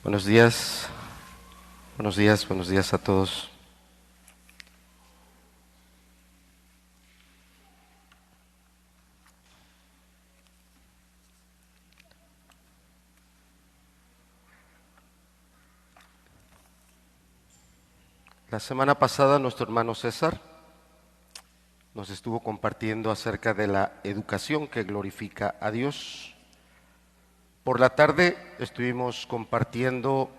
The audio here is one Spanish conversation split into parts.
Buenos días, buenos días a todos. La semana pasada nuestro hermano César nos estuvo compartiendo acerca de la educación que glorifica a Dios. Por la tarde estuvimos compartiendo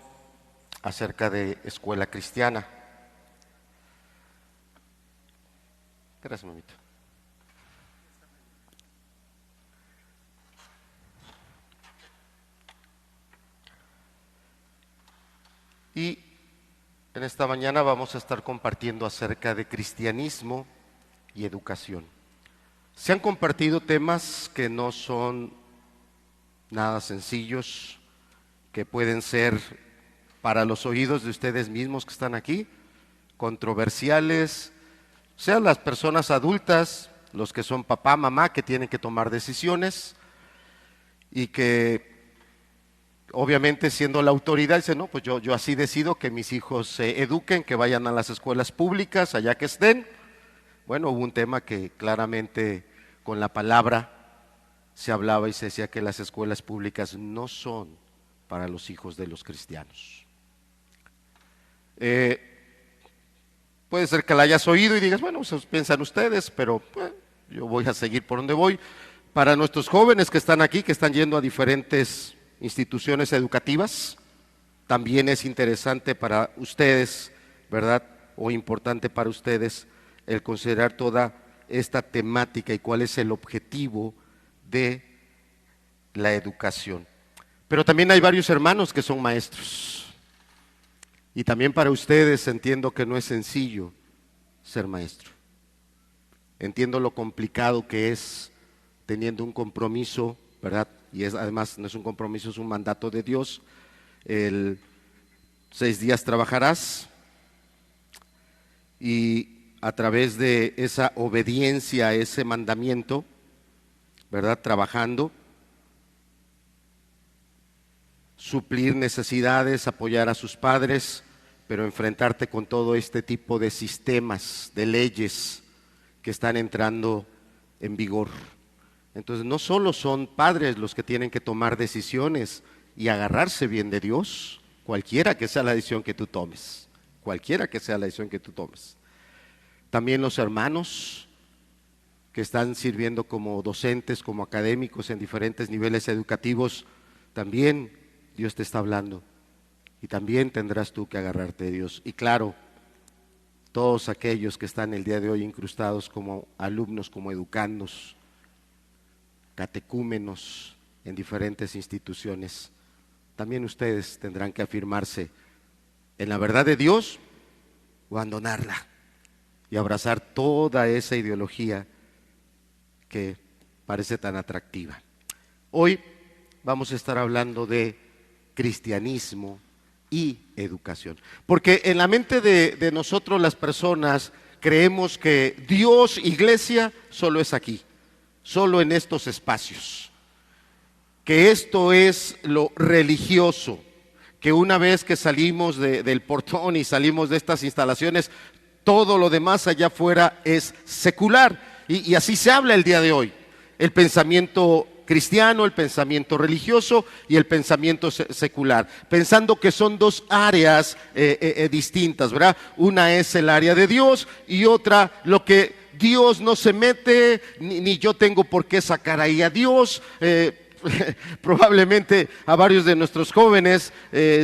acerca de escuela cristiana. Gracias, mamita. Y en esta mañana vamos a estar compartiendo acerca de cristianismo y educación. Se han compartido temas que no son nada sencillos, que pueden ser para los oídos de ustedes mismos que están aquí, controversiales, sean las personas adultas, los que son papá, mamá, que tienen que tomar decisiones y que obviamente siendo la autoridad dice, no, pues yo así decido que mis hijos se eduquen, que vayan a las escuelas públicas, allá que estén. Bueno, hubo un tema que claramente con la palabra se hablaba y se decía que las escuelas públicas no son para los hijos de los cristianos. Puede ser que la hayas oído y digas, bueno, eso piensan ustedes, pero yo voy a seguir por donde voy. Para nuestros jóvenes que están aquí, que están yendo a diferentes instituciones educativas, también es interesante para ustedes, ¿verdad? O importante para ustedes el considerar toda esta temática y cuál es el objetivo de la educación. Pero también hay varios hermanos que son maestros. Y también para ustedes entiendo que no es sencillo ser maestro. Entiendo lo complicado que es teniendo un compromiso, ¿verdad? Y además no es un compromiso, es un mandato de Dios. 6 días trabajarás y a través de esa obediencia a ese mandamiento, ¿verdad? Trabajando, suplir necesidades, apoyar a sus padres, pero enfrentarte con todo este tipo de sistemas, de leyes que están entrando en vigor. Entonces no solo son padres los que tienen que tomar decisiones y agarrarse bien de Dios, cualquiera que sea la decisión que tú tomes, cualquiera que sea la decisión que tú tomes. También los hermanos que están sirviendo como docentes, como académicos en diferentes niveles educativos, también Dios te está hablando y también tendrás tú que agarrarte de Dios. Y claro, todos aquellos que están el día de hoy incrustados como alumnos, como educandos, catecúmenos en diferentes instituciones, también ustedes tendrán que afirmarse en la verdad de Dios o abandonarla y abrazar toda esa ideología que parece tan atractiva. Hoy vamos a estar hablando de cristianismo y educación, porque en la mente de nosotros las personas creemos que Dios, iglesia, solo es aquí, solo en estos espacios, que esto es lo religioso, que una vez que salimos del portón y salimos de estas instalaciones, todo lo demás allá afuera es secular, y así se habla el día de hoy. El pensamiento cristiano, el pensamiento religioso y el pensamiento secular, pensando que son dos áreas distintas, ¿verdad? Una es el área de Dios y otra lo que Dios no se mete, ni yo tengo por qué sacar ahí a Dios. Probablemente a varios de nuestros jóvenes,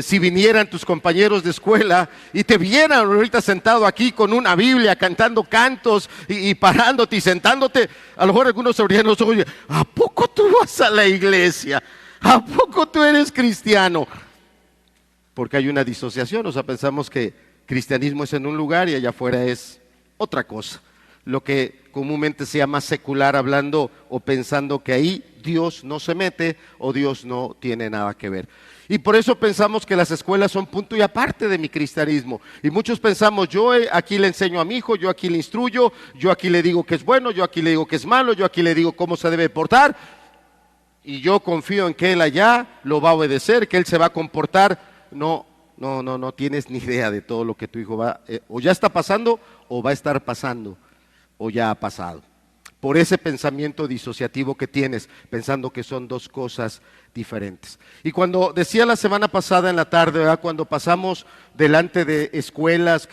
si vinieran tus compañeros de escuela y te vieran ahorita sentado aquí con una Biblia, cantando cantos y parándote y sentándote, a lo mejor algunos se abrirían los ojos y dirían, ¿a poco tú vas a la iglesia? ¿A poco tú eres cristiano? Porque hay una disociación, o sea, pensamos que cristianismo es en un lugar y allá afuera es otra cosa, lo que comúnmente se llama secular, hablando o pensando que ahí Dios no se mete o Dios no tiene nada que ver. Y por eso pensamos que las escuelas son punto y aparte de mi cristianismo. Y muchos pensamos, yo aquí le enseño a mi hijo, yo aquí le instruyo, yo aquí le digo que es bueno, yo aquí le digo que es malo, yo aquí le digo cómo se debe portar. Y yo confío en que él allá lo va a obedecer, que él se va a comportar no tienes ni idea de todo lo que tu hijo va, o ya está pasando, o va a estar pasando, o ya ha pasado. Por ese pensamiento disociativo que tienes, pensando que son dos cosas diferentes. Y cuando decía la semana pasada en la tarde, ¿verdad?, cuando pasamos delante de escuelas,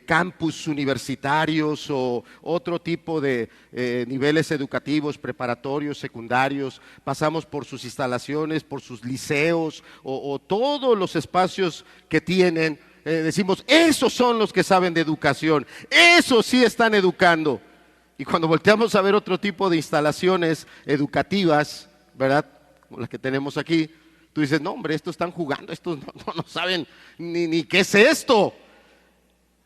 campus universitarios o otro tipo de niveles educativos, preparatorios, secundarios, pasamos por sus instalaciones, por sus liceos o todos los espacios que tienen, decimos, esos son los que saben de educación, esos sí están educando. Y cuando volteamos a ver otro tipo de instalaciones educativas, ¿verdad?, como las que tenemos aquí, tú dices, no hombre, estos están jugando, estos no saben ni qué es esto.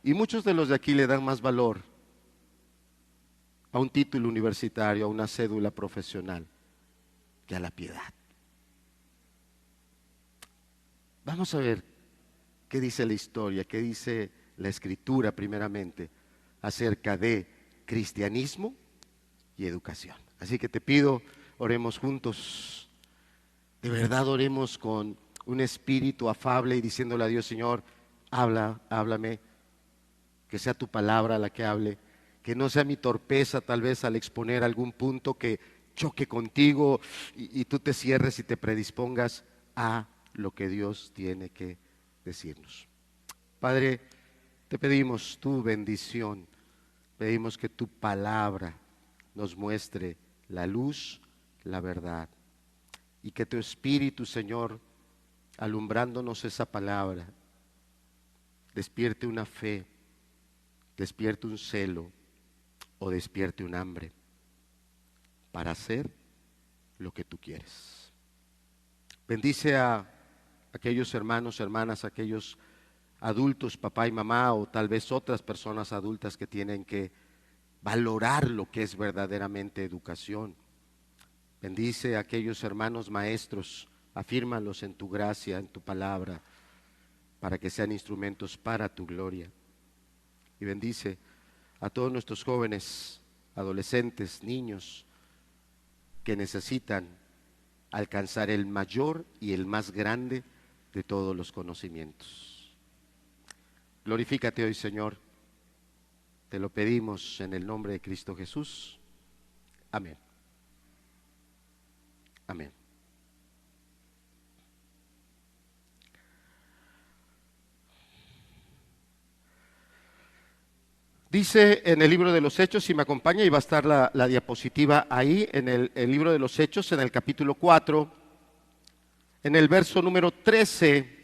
Y muchos de los de aquí le dan más valor a un título universitario, a una cédula profesional, que a la piedad. Vamos a ver qué dice la historia, qué dice la Escritura primeramente acerca de cristianismo y educación. Así que te pido, oremos juntos. De verdad oremos con un espíritu afable y diciéndole a Dios, Señor, háblame, que sea tu palabra la que hable, que no sea mi torpeza tal vez al exponer algún punto que choque contigo y tú te cierres y te predispongas a lo que Dios tiene que decirnos. Padre, te pedimos tu bendición. Pedimos que tu palabra nos muestre la luz, la verdad, y que tu Espíritu, Señor, alumbrándonos esa palabra, despierte una fe, despierte un celo o despierte un hambre para hacer lo que tú quieres. Bendice a aquellos hermanos, hermanas, aquellos adultos, papá y mamá, o tal vez otras personas adultas que tienen que valorar lo que es verdaderamente educación. Bendice a aquellos hermanos maestros, afírmalos en tu gracia, en tu palabra, para que sean instrumentos para tu gloria. Y bendice a todos nuestros jóvenes, adolescentes, niños, que necesitan alcanzar el mayor y el más grande de todos los conocimientos. Glorifícate hoy, Señor, te lo pedimos en el nombre de Cristo Jesús. Amén. Amén. Dice en el libro de los Hechos, si me acompaña, y va a estar la diapositiva ahí, en el libro de los Hechos, en el capítulo 4, en el verso número 13,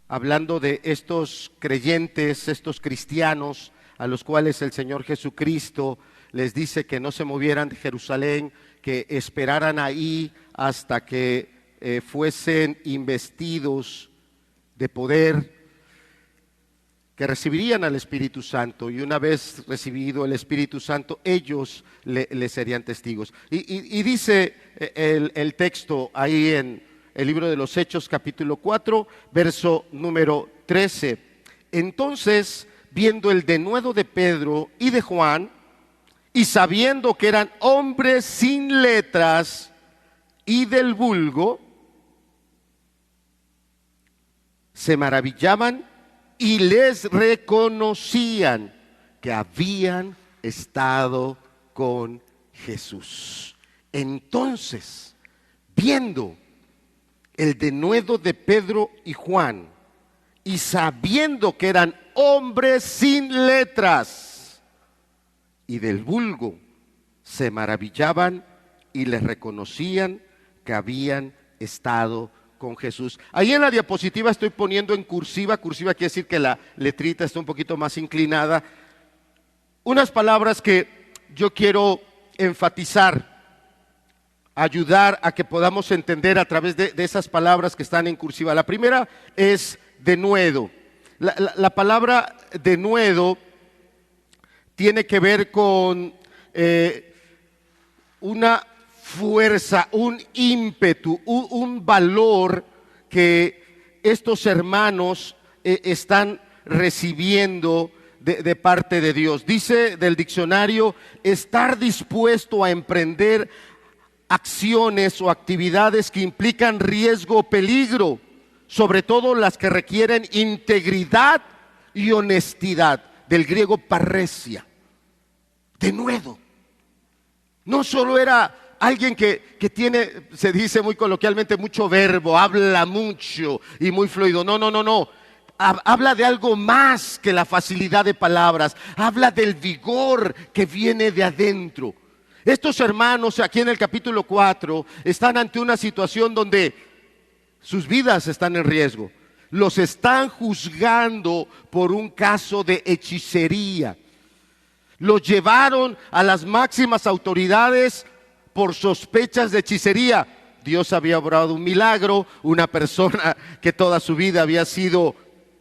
hablando de estos creyentes, estos cristianos, a los cuales el Señor Jesucristo les dice que no se movieran de Jerusalén, que esperaran ahí hasta que fuesen investidos de poder, que recibirían al Espíritu Santo, y una vez recibido el Espíritu Santo, ellos le serían testigos. Y dice el texto ahí en el libro de los Hechos, capítulo 4, verso número 13. Entonces, viendo el denuedo de Pedro y de Juan, y sabiendo que eran hombres sin letras y del vulgo, se maravillaban y les reconocían que habían estado con Jesús. Entonces, viendo el denuedo de Pedro y Juan, y sabiendo que eran hombres sin letras y del vulgo, se maravillaban y les reconocían que habían estado con Jesús. Ahí en la diapositiva estoy poniendo en cursiva quiere decir que la letrita está un poquito más inclinada, unas palabras que yo quiero enfatizar, ayudar a que podamos entender a través de esas palabras que están en cursiva. La primera es denuedo. La palabra denuedo tiene que ver con una fuerza, un ímpetu, un valor que estos hermanos están recibiendo de parte de Dios. Dice del diccionario, estar dispuesto a emprender acciones o actividades que implican riesgo o peligro, sobre todo las que requieren integridad y honestidad, del griego parresia, denuedo. No solo era alguien que tiene, se dice muy coloquialmente, mucho verbo, habla mucho y muy fluido. No. Habla de algo más que la facilidad de palabras, habla del vigor que viene de adentro. Estos hermanos aquí en el capítulo 4 están ante una situación donde sus vidas están en riesgo. Los están juzgando por un caso de hechicería. Los llevaron a las máximas autoridades por sospechas de hechicería. Dios había obrado un milagro, una persona que toda su vida había sido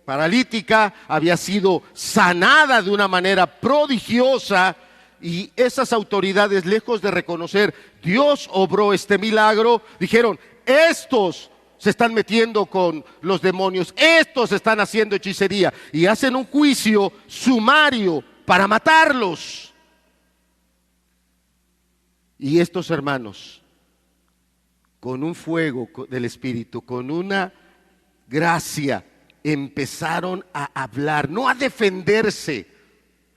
paralítica, había sido sanada de una manera prodigiosa, y esas autoridades, lejos de reconocer Dios obró este milagro, dijeron: estos se están metiendo con los demonios, estos están haciendo hechicería, y hacen un juicio sumario para matarlos. Y estos hermanos, con un fuego del Espíritu, con una gracia, empezaron a hablar, no a defenderse,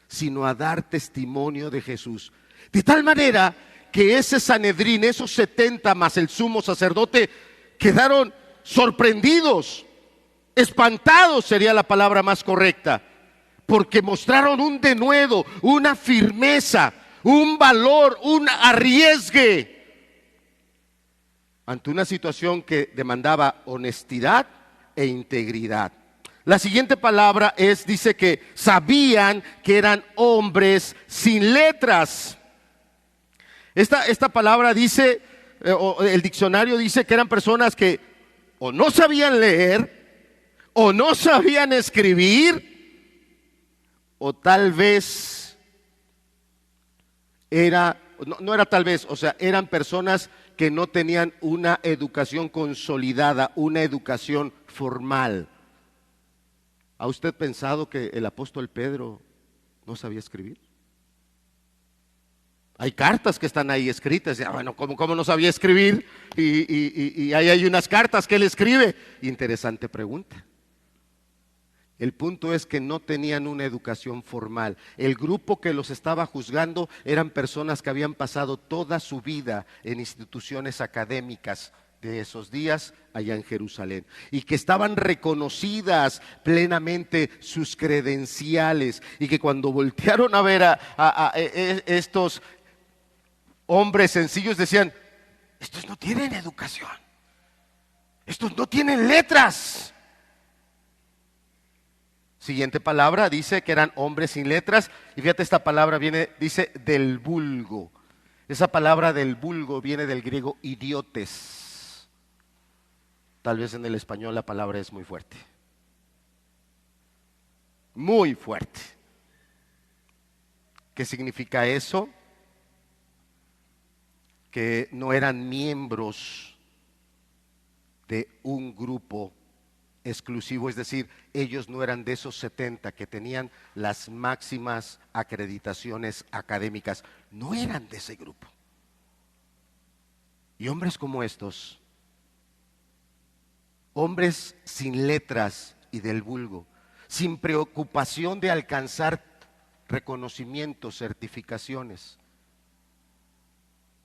sino a dar testimonio de Jesús. De tal manera que ese Sanedrín, esos 70 más el sumo sacerdote, quedaron sorprendidos, espantados sería la palabra más correcta, porque mostraron un denuedo, una firmeza, un valor, un arriesgue ante una situación que demandaba honestidad e integridad. La siguiente palabra dice que sabían que eran hombres sin letras. Esta palabra dice, el diccionario dice que eran personas que o no sabían leer, o no sabían escribir, o tal vez no era tal vez, o sea, eran personas que no tenían una educación consolidada, una educación formal. ¿Ha usted pensado que el apóstol Pedro no sabía escribir? Hay cartas que están ahí escritas. Bueno, ¿cómo no sabía escribir? Y ahí hay unas cartas que él escribe. Interesante pregunta. El punto es que no tenían una educación formal. El grupo que los estaba juzgando eran personas que habían pasado toda su vida en instituciones académicas de esos días allá en Jerusalén, y que estaban reconocidas plenamente sus credenciales, y que cuando voltearon a ver a estos hombres sencillos decían: estos no tienen educación, estos no tienen letras. Siguiente palabra dice que eran hombres sin letras, y fíjate, esta palabra dice del vulgo. Esa palabra del vulgo viene del griego idiotes. Tal vez en el español la palabra es muy fuerte. Muy fuerte. ¿Qué significa eso? Que no eran miembros de un grupo exclusivo, es decir, ellos no eran de esos 70 que tenían las máximas acreditaciones académicas, no eran de ese grupo. Y hombres como estos, hombres sin letras y del vulgo, sin preocupación de alcanzar reconocimientos, certificaciones,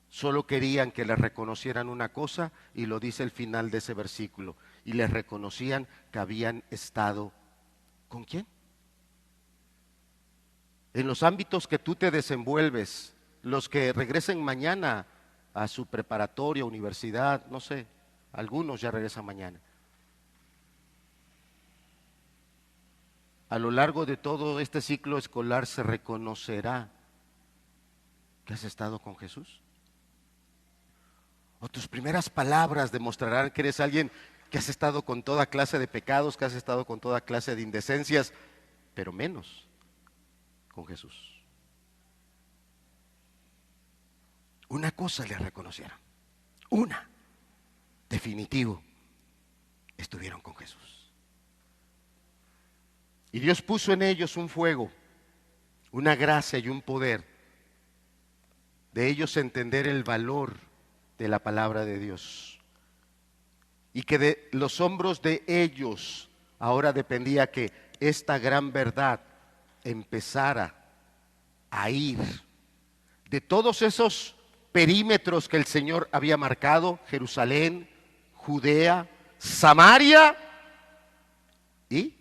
solo querían que les reconocieran una cosa, y lo dice el final de ese versículo: y les reconocían que habían estado ¿con quién? En los ámbitos que tú te desenvuelves, los que regresen mañana a su preparatoria, universidad, no sé, algunos ya regresan mañana. A lo largo de todo este ciclo escolar se reconocerá que has estado con Jesús. O tus primeras palabras demostrarán que eres alguien que has estado con toda clase de pecados, que has estado con toda clase de indecencias, pero menos con Jesús. Una cosa le reconocieron, una, definitivo, estuvieron con Jesús. Y Dios puso en ellos un fuego, una gracia y un poder de ellos entender el valor de la palabra de Dios. Y que de los hombros de ellos ahora dependía que esta gran verdad empezara a ir de todos esos perímetros que el Señor había marcado: Jerusalén, Judea, Samaria y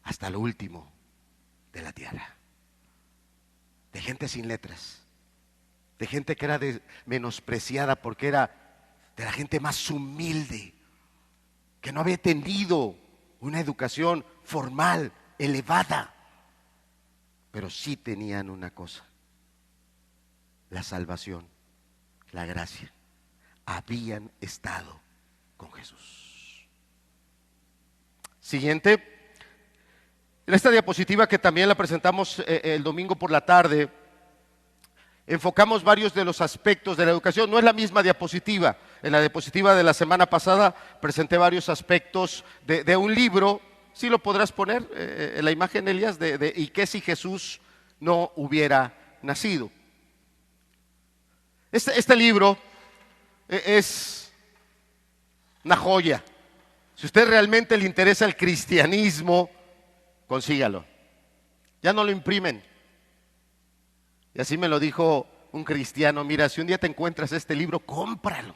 hasta lo último de la tierra. De gente sin letras, de gente que era menospreciada porque era de la gente más humilde, que no había tenido una educación formal, elevada, pero sí tenían una cosa: la salvación, la gracia. Habían estado con Jesús. Siguiente. En esta diapositiva, que también la presentamos el domingo por la tarde, enfocamos varios de los aspectos de la educación. No es la misma diapositiva. En la diapositiva de la semana pasada presenté varios aspectos de un libro. ¿Sí lo podrás poner en la imagen, Elías? ¿Y qué si Jesús no hubiera nacido? Este libro es una joya. Si a usted realmente le interesa el cristianismo, consígalo. Ya no lo imprimen. Y así me lo dijo un cristiano: mira, si un día te encuentras este libro, cómpralo.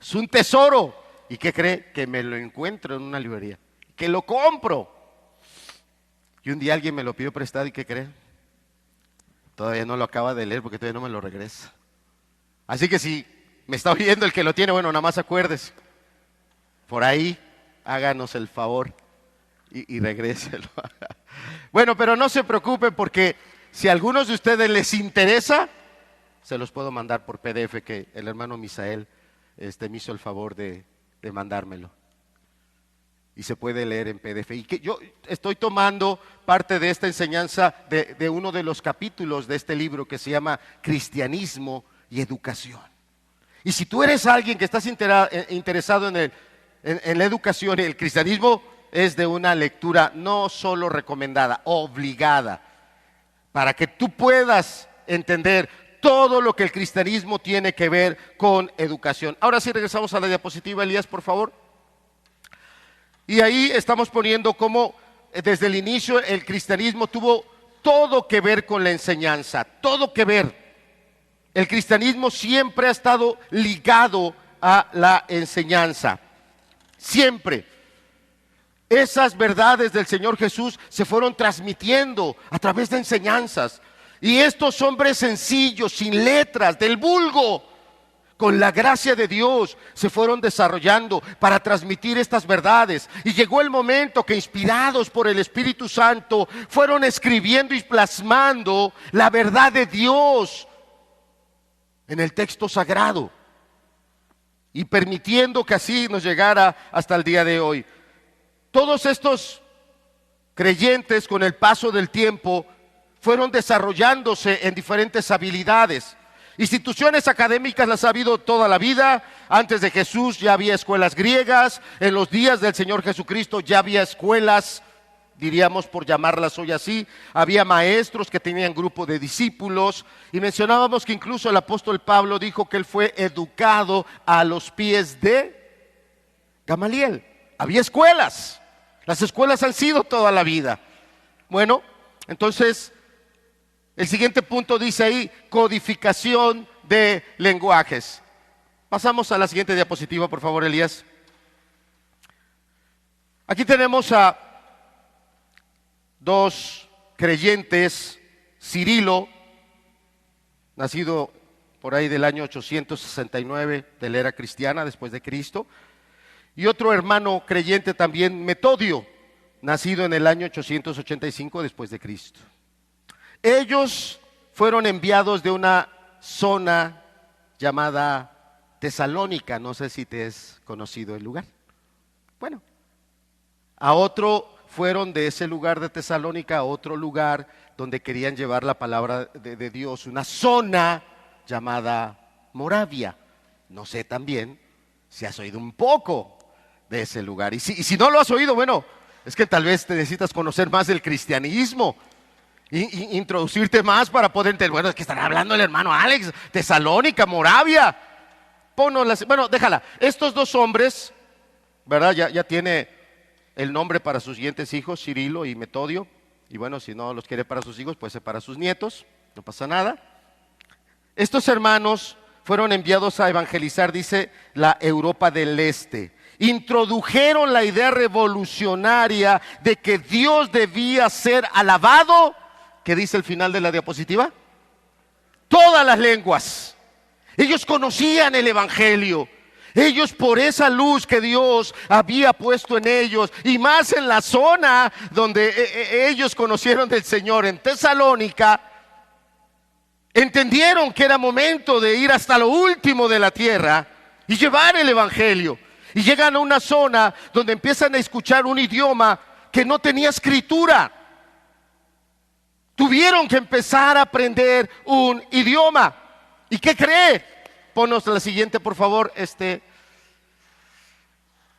Es un tesoro. ¿Y qué cree? Que me lo encuentro en una librería, que lo compro. Y un día alguien me lo pidió prestado, ¿y qué cree? Todavía no lo acaba de leer porque todavía no me lo regresa. Así que si me está oyendo el que lo tiene, bueno, nada más acuérdese. Por ahí, háganos el favor y regréselo. Bueno, pero no se preocupen, porque si a algunos de ustedes les interesa, se los puedo mandar por PDF, que el hermano Misael me hizo el favor de mandármelo. Y se puede leer en PDF. Y que yo estoy tomando parte de esta enseñanza de uno de los capítulos de este libro, que se llama Cristianismo y Educación. Y si tú eres alguien que estás interesado en la educación, el cristianismo es de una lectura no solo recomendada, obligada, para que tú puedas entender todo lo que el cristianismo tiene que ver con educación. Ahora sí, regresamos a la diapositiva, Elías, por favor. Y ahí estamos poniendo cómo desde el inicio el cristianismo tuvo todo que ver con la enseñanza, todo que ver. El cristianismo siempre ha estado ligado a la enseñanza, siempre. Esas verdades del Señor Jesús se fueron transmitiendo a través de enseñanzas. Y estos hombres sencillos, sin letras, del vulgo, con la gracia de Dios, se fueron desarrollando para transmitir estas verdades. Y llegó el momento que, inspirados por el Espíritu Santo, fueron escribiendo y plasmando la verdad de Dios en el texto sagrado, y permitiendo que así nos llegara hasta el día de hoy. Todos estos creyentes, con el paso del tiempo, fueron desarrollándose en diferentes habilidades. Instituciones académicas las ha habido toda la vida. Antes de Jesús ya había escuelas griegas. En los días del Señor Jesucristo ya había escuelas, diríamos, por llamarlas hoy así. Había maestros que tenían grupo de discípulos. Y mencionábamos que incluso el apóstol Pablo dijo que él fue educado a los pies de Gamaliel. Había escuelas. Las escuelas han sido toda la vida. Bueno, entonces el siguiente punto dice ahí: codificación de lenguajes. Pasamos a la siguiente diapositiva, por favor, Elías. Aquí tenemos a dos creyentes: Cirilo, nacido por ahí del año 869 de la era cristiana, después de Cristo, y otro hermano creyente también, Metodio, nacido en el año 885 después de Cristo. Ellos fueron enviados de una zona llamada Tesalónica. No sé si te es conocido el lugar. Bueno, a otro fueron de ese lugar de Tesalónica a otro lugar donde querían llevar la palabra de Dios, una zona llamada Moravia. No sé también si has oído un poco de ese lugar. Y si no lo has oído, bueno, es que tal vez te necesitas conocer más del cristianismo. introducirte más para poder entender. Bueno, es que estará hablando el hermano Alex, Tesalónica, Moravia. Bueno, déjala. Estos dos hombres, ¿verdad? Ya tiene el nombre para sus siguientes hijos, Cirilo y Metodio. Y bueno, si no los quiere para sus hijos, puede ser para sus nietos, no pasa nada. Estos hermanos fueron enviados a evangelizar, dice, la Europa del Este. Introdujeron la idea revolucionaria de que Dios debía ser alabado. ¿Qué dice el final de la diapositiva? Todas las lenguas. Ellos conocían el evangelio. Ellos, por esa luz que Dios había puesto en ellos, y más en la zona donde ellos conocieron del Señor, en Tesalónica, entendieron que era momento de ir hasta lo último de la tierra y llevar el evangelio. Y llegan a una zona donde empiezan a escuchar un idioma que no tenía escritura. Tuvieron que empezar a aprender un idioma. ¿Y qué cree? Ponnos la siguiente, por favor,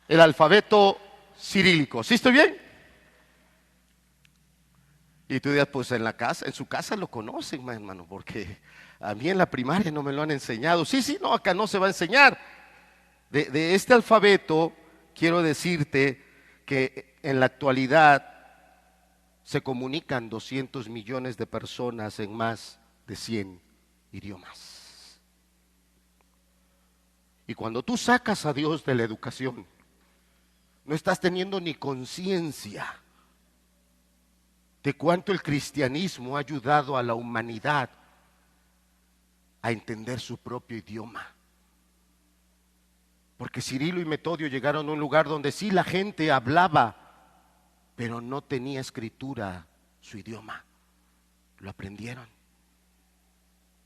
el alfabeto cirílico. ¿Sí estoy bien? Y tú dirás, pues en su casa lo conocen, hermano, porque a mí en la primaria no me lo han enseñado. Sí, no, acá no se va a enseñar. De este alfabeto, quiero decirte que en la actualidad se comunican 200 millones de personas en más de 100 idiomas. Y cuando tú sacas a Dios de la educación, no estás teniendo ni conciencia de cuánto el cristianismo ha ayudado a la humanidad a entender su propio idioma. Porque Cirilo y Metodio llegaron a un lugar donde sí la gente hablaba, pero no tenía escritura su idioma. Lo aprendieron,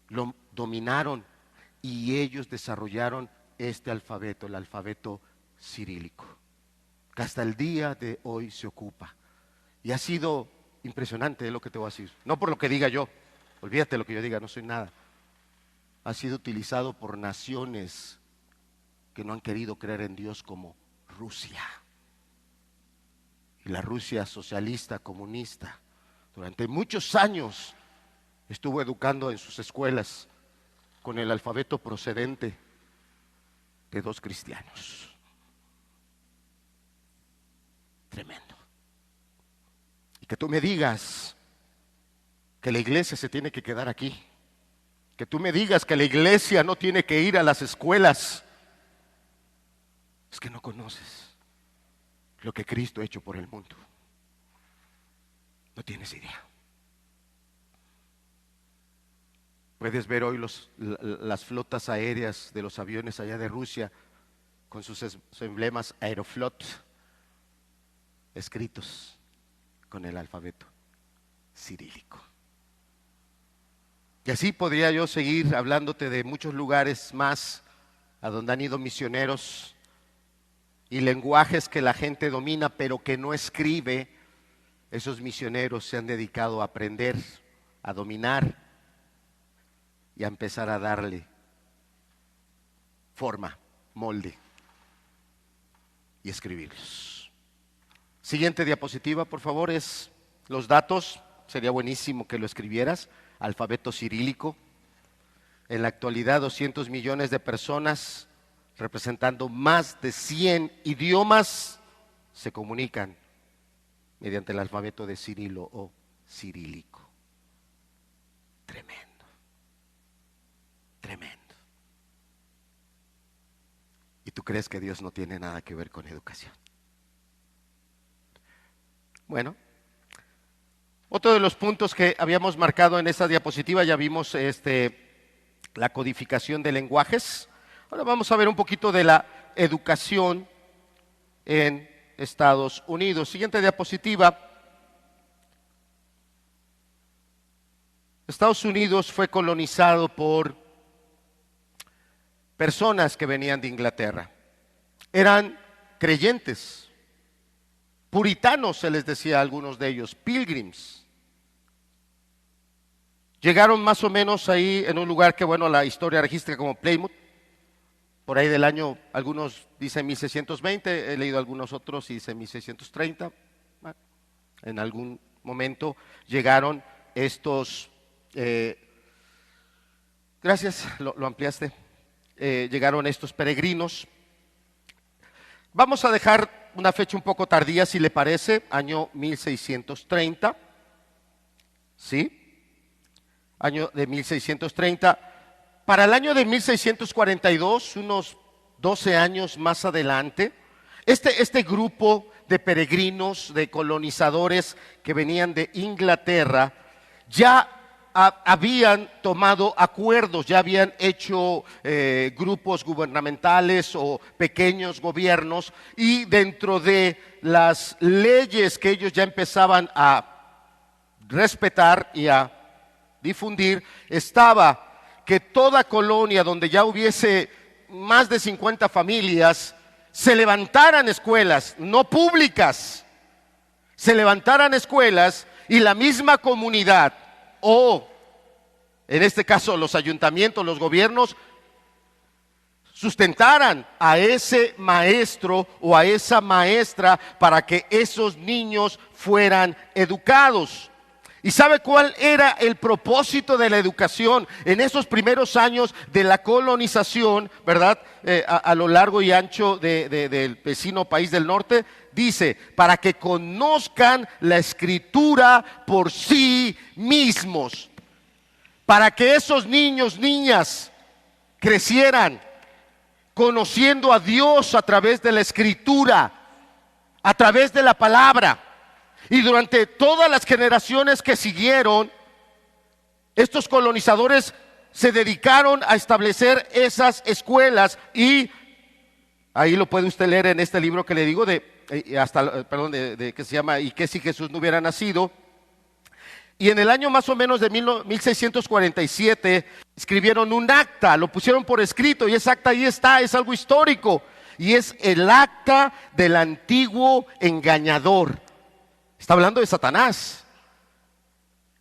lo dominaron y ellos desarrollaron este alfabeto, el alfabeto cirílico, que hasta el día de hoy se ocupa. Y ha sido impresionante lo que te voy a decir. No por lo que diga yo, olvídate lo que yo diga, no soy nada. Ha sido utilizado por naciones que no han querido creer en Dios, como Rusia. Y la Rusia socialista, comunista, durante muchos años estuvo educando en sus escuelas con el alfabeto procedente de 2 cristianos. Tremendo. Y que tú me digas que la iglesia se tiene que quedar aquí, que tú me digas que la iglesia no tiene que ir a las escuelas, es que no conoces lo que Cristo ha hecho por el mundo. No tienes idea. Puedes ver hoy las flotas aéreas de los aviones allá de Rusia con sus emblemas Aeroflot escritos con el alfabeto cirílico. Y así podría yo seguir hablándote de muchos lugares más a donde han ido misioneros y lenguajes que la gente domina pero que no escribe. Esos misioneros se han dedicado a aprender, a dominar y a empezar a darle forma, molde y escribirlos. Siguiente diapositiva, por favor, es los datos. Sería buenísimo que lo escribieras. Alfabeto cirílico. En la actualidad 200 millones de personas, representando más de 100 idiomas, se comunican mediante el alfabeto de Cirilo o cirílico. Tremendo. Tremendo. ¿Y tú crees que Dios no tiene nada que ver con educación? Bueno, otro de los puntos que habíamos marcado en esta diapositiva, ya vimos la codificación de lenguajes. Ahora vamos a ver un poquito de la educación en Estados Unidos. Siguiente diapositiva. Estados Unidos fue colonizado por personas que venían de Inglaterra. Eran creyentes, puritanos se les decía a algunos de ellos, pilgrims. Llegaron más o menos ahí en un lugar que, bueno, la historia registra como Plymouth, por ahí del año, algunos dicen 1620, he leído algunos otros y dicen 1630. Bueno, en algún momento llegaron estos, gracias, lo ampliaste, llegaron estos peregrinos. Vamos a dejar una fecha un poco tardía, si le parece, año 1630, ¿sí? Año de 1630. Para el año de 1642, unos 12 años más adelante, este grupo de peregrinos, de colonizadores que venían de Inglaterra, ya habían tomado acuerdos, ya habían hecho grupos gubernamentales o pequeños gobiernos, y dentro de las leyes que ellos ya empezaban a respetar y a difundir, estaba que toda colonia donde ya hubiese más de 50 familias, se levantaran escuelas, no públicas, se levantaran escuelas y la misma comunidad, o en este caso los ayuntamientos, los gobiernos, sustentaran a ese maestro o a esa maestra para que esos niños fueran educados. ¿Y sabe cuál era el propósito de la educación en esos primeros años de la colonización, verdad? A lo largo y ancho del vecino país del norte. Dice, para que conozcan la escritura por sí mismos. Para que esos niños, niñas, crecieran conociendo a Dios a través de la escritura, a través de la palabra. Y durante todas las generaciones que siguieron, estos colonizadores se dedicaron a establecer esas escuelas, y ahí lo puede usted leer en este libro que le digo, que se llama ¿Y qué si Jesús no hubiera nacido? Y en el año más o menos de 1647 escribieron un acta, lo pusieron por escrito, y ese acta ahí está, es algo histórico, y es el acta del antiguo engañador. Está hablando de Satanás.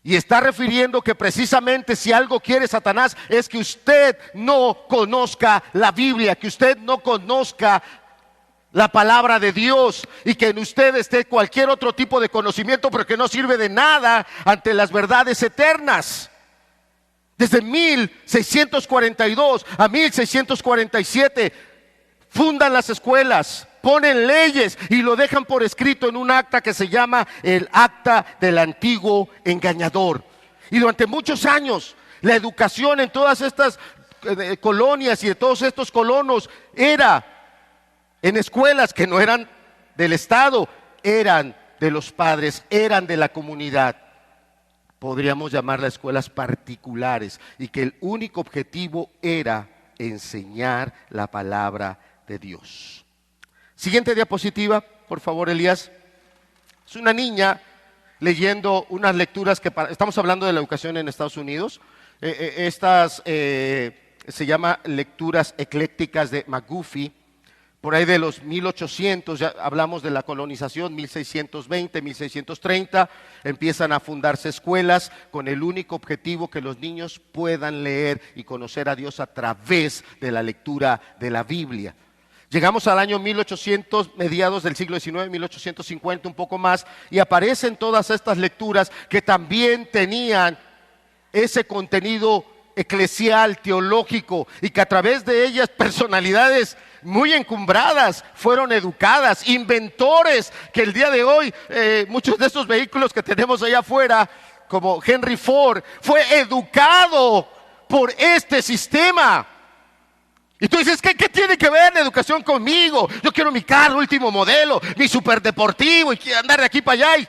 Y está refiriendo que precisamente si algo quiere Satanás es que usted no conozca la Biblia, que usted no conozca la palabra de Dios, y que en usted esté cualquier otro tipo de conocimiento, pero que no sirve de nada ante las verdades eternas. Desde 1642 a 1647 fundan las escuelas, ponen leyes y lo dejan por escrito en un acta que se llama el Acta del Antiguo Engañador. Y durante muchos años la educación en todas estas colonias y de todos estos colonos era en escuelas que no eran del Estado, eran de los padres, eran de la comunidad. Podríamos llamarlas escuelas particulares, y que el único objetivo era enseñar la palabra de Dios. Siguiente diapositiva, por favor, Elías. Es una niña leyendo unas lecturas estamos hablando de la educación en Estados Unidos. Estas se llama lecturas eclécticas de McGuffey. Por ahí de los 1800, ya hablamos de la colonización, 1620, 1630, empiezan a fundarse escuelas con el único objetivo que los niños puedan leer y conocer a Dios a través de la lectura de la Biblia. Llegamos al año 1800, mediados del siglo XIX, 1850, un poco más, y aparecen todas estas lecturas que también tenían ese contenido eclesial, teológico, y que a través de ellas personalidades muy encumbradas fueron educadas, inventores que el día de hoy muchos de estos vehículos que tenemos allá afuera, como Henry Ford, fue educado por este sistema. Y tú dices, ¿qué tiene que ver la educación conmigo? Yo quiero mi carro último modelo, mi superdeportivo, y quiero andar de aquí para allá. Y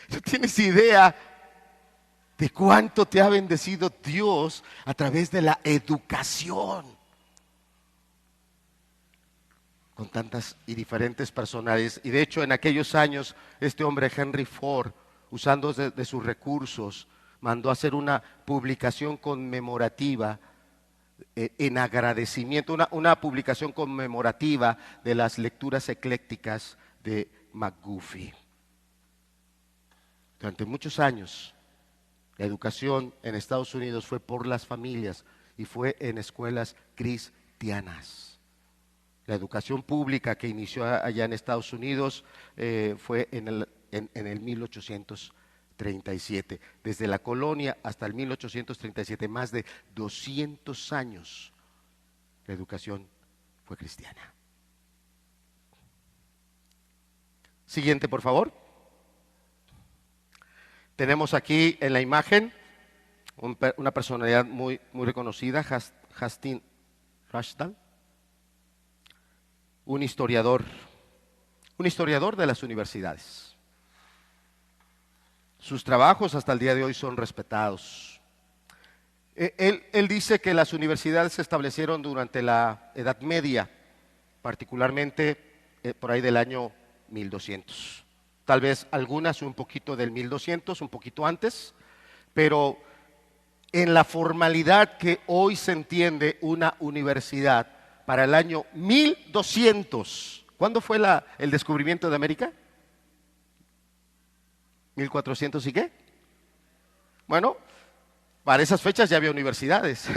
no tienes idea de cuánto te ha bendecido Dios a través de la educación, con tantas y diferentes personalidades. Y de hecho en aquellos años este hombre Henry Ford, usando de sus recursos, mandó a hacer una publicación conmemorativa en agradecimiento, una publicación conmemorativa de las lecturas eclécticas de McGuffey. Durante muchos años la educación en Estados Unidos fue por las familias y fue en escuelas cristianas. La educación pública que inició allá en Estados Unidos fue en el 1830. 1837. Desde la colonia hasta el 1837, más de 200 años, la educación fue cristiana. Siguiente, por favor. Tenemos aquí en la imagen una personalidad muy reconocida, Hastings Rushdown, un historiador de las universidades. Sus trabajos hasta el día de hoy son respetados. Él dice que las universidades se establecieron durante la Edad Media, particularmente por ahí del año 1200. Tal vez algunas un poquito del 1200, un poquito antes, pero en la formalidad que hoy se entiende una universidad, para el año 1200, ¿cuándo fue el descubrimiento de América? ¿1400 y qué? Bueno, para esas fechas ya había universidades.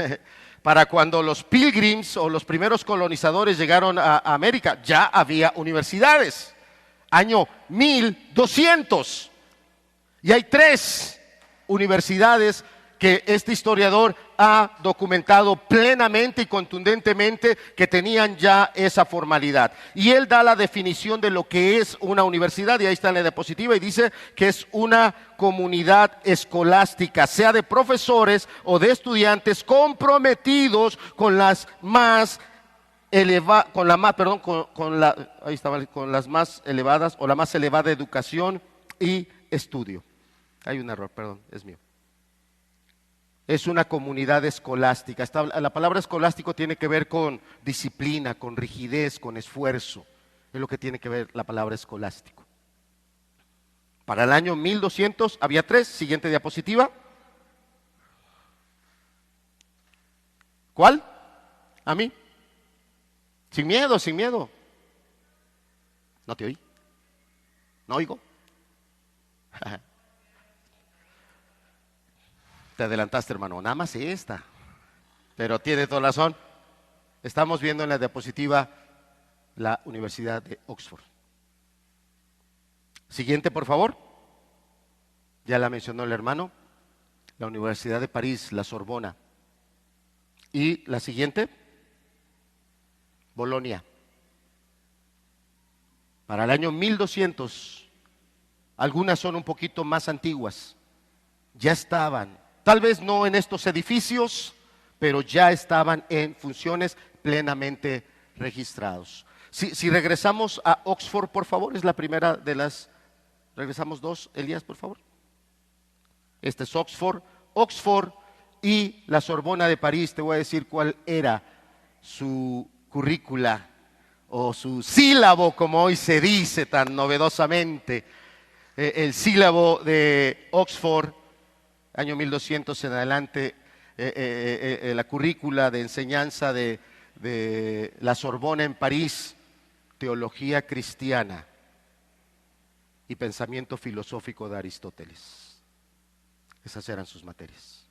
Para cuando los pilgrims o los primeros colonizadores llegaron a América, ya había universidades. Año 1200. Y hay 3 universidades que este historiador ha documentado plenamente y contundentemente que tenían ya esa formalidad. Y él da la definición de lo que es una universidad, y ahí está en la diapositiva, y dice que es una comunidad escolástica, sea de profesores o de estudiantes comprometidos con las más con las más elevadas o la más elevada educación y estudio. Hay un error, perdón, es mío. Es una comunidad escolástica. La palabra escolástico tiene que ver con disciplina, con rigidez, con esfuerzo. Es lo que tiene que ver la palabra escolástico. Para el año 1200 había 3. Siguiente diapositiva. ¿Cuál? A mí. Sin miedo, sin miedo. ¿No te oí? ¿No oigo? Te adelantaste, hermano. Nada más esta. Pero tiene toda razón. Estamos viendo en la diapositiva la Universidad de Oxford. Siguiente, por favor. Ya la mencionó el hermano. La Universidad de París, la Sorbona. Y la siguiente, Bolonia. Para el año 1200, algunas son un poquito más antiguas. Ya estaban, tal vez no en estos edificios, pero ya estaban en funciones plenamente registrados. Si regresamos a Oxford, por favor, es la primera de las... Regresamos 2, Elías, por favor. Este es Oxford. Oxford y la Sorbona de París, te voy a decir cuál era su currícula o su sílabo, como hoy se dice tan novedosamente. El sílabo de Oxford, año 1200 en adelante, la currícula de enseñanza de la Sorbona en París, teología cristiana y pensamiento filosófico de Aristóteles. Esas eran sus materias.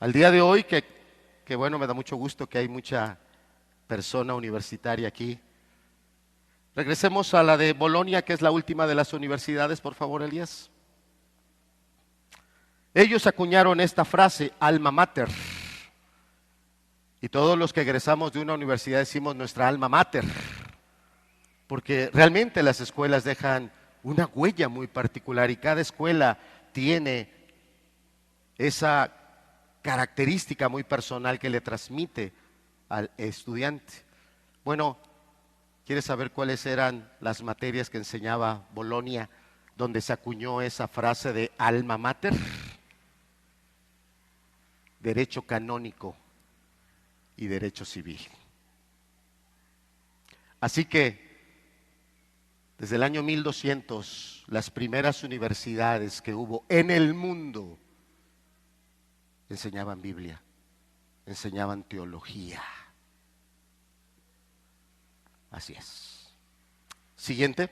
Al día de hoy, que bueno, me da mucho gusto que hay mucha persona universitaria aquí. Regresemos a la de Bolonia, que es la última de las universidades, por favor, Elías. Ellos acuñaron esta frase, alma mater. Y todos los que egresamos de una universidad decimos nuestra alma mater, porque realmente las escuelas dejan una huella muy particular y cada escuela tiene esa característica muy personal que le transmite al estudiante. Bueno, ¿quieres saber cuáles eran las materias que enseñaba Bolonia, donde se acuñó esa frase de alma mater? Derecho canónico y derecho civil. Así que desde el año 1200, las primeras universidades que hubo en el mundo enseñaban Biblia, enseñaban teología. Así es. Siguiente.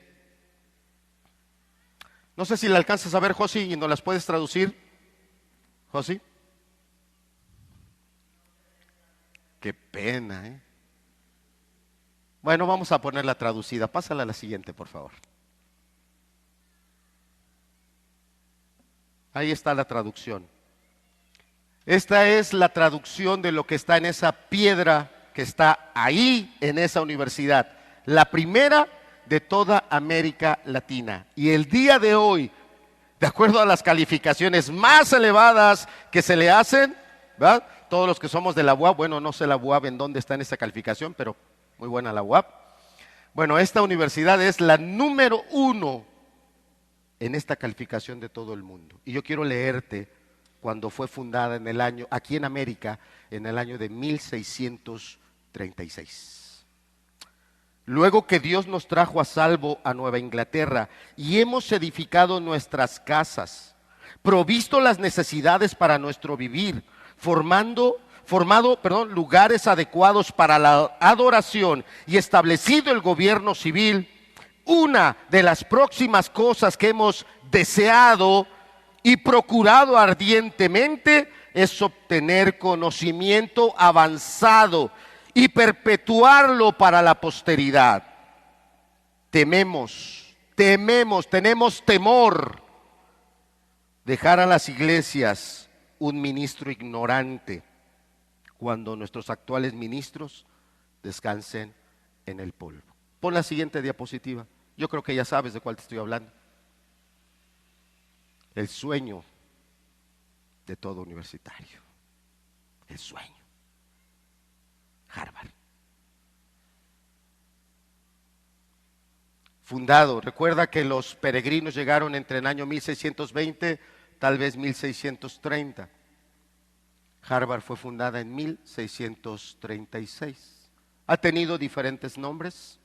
No sé si le alcanzas a ver, Josi, y nos las puedes traducir. Josi. Qué pena, ¿eh? Bueno, vamos a ponerla traducida. Pásala a la siguiente, por favor. Ahí está la traducción. Esta es la traducción de lo que está en esa piedra que está ahí en esa universidad. La primera de toda América Latina. Y el día de hoy, de acuerdo a las calificaciones más elevadas que se le hacen, ¿verdad? Todos los que somos de la UAP, bueno, no sé la UAP en dónde está en esa calificación, pero muy buena la UAP. Bueno, esta universidad es la número 1 en esta calificación de todo el mundo. Y yo quiero leerte cuando fue fundada en el año, aquí en América, en el año de 1636. Luego que Dios nos trajo a salvo a Nueva Inglaterra y hemos edificado nuestras casas, provisto las necesidades para nuestro vivir, formado lugares adecuados para la adoración y establecido el gobierno civil, una de las próximas cosas que hemos deseado y procurado ardientemente es obtener conocimiento avanzado y perpetuarlo para la posteridad. Tenemos temor dejar a las iglesias un ministro ignorante cuando nuestros actuales ministros descansen en el polvo. Pon la siguiente diapositiva. Yo creo que ya sabes de cuál te estoy hablando. El sueño de todo universitario. El sueño. Harvard. Fundado, recuerda que los peregrinos llegaron entre el año 1620, tal vez 1630. Harvard fue fundada en 1636. Ha tenido diferentes nombres.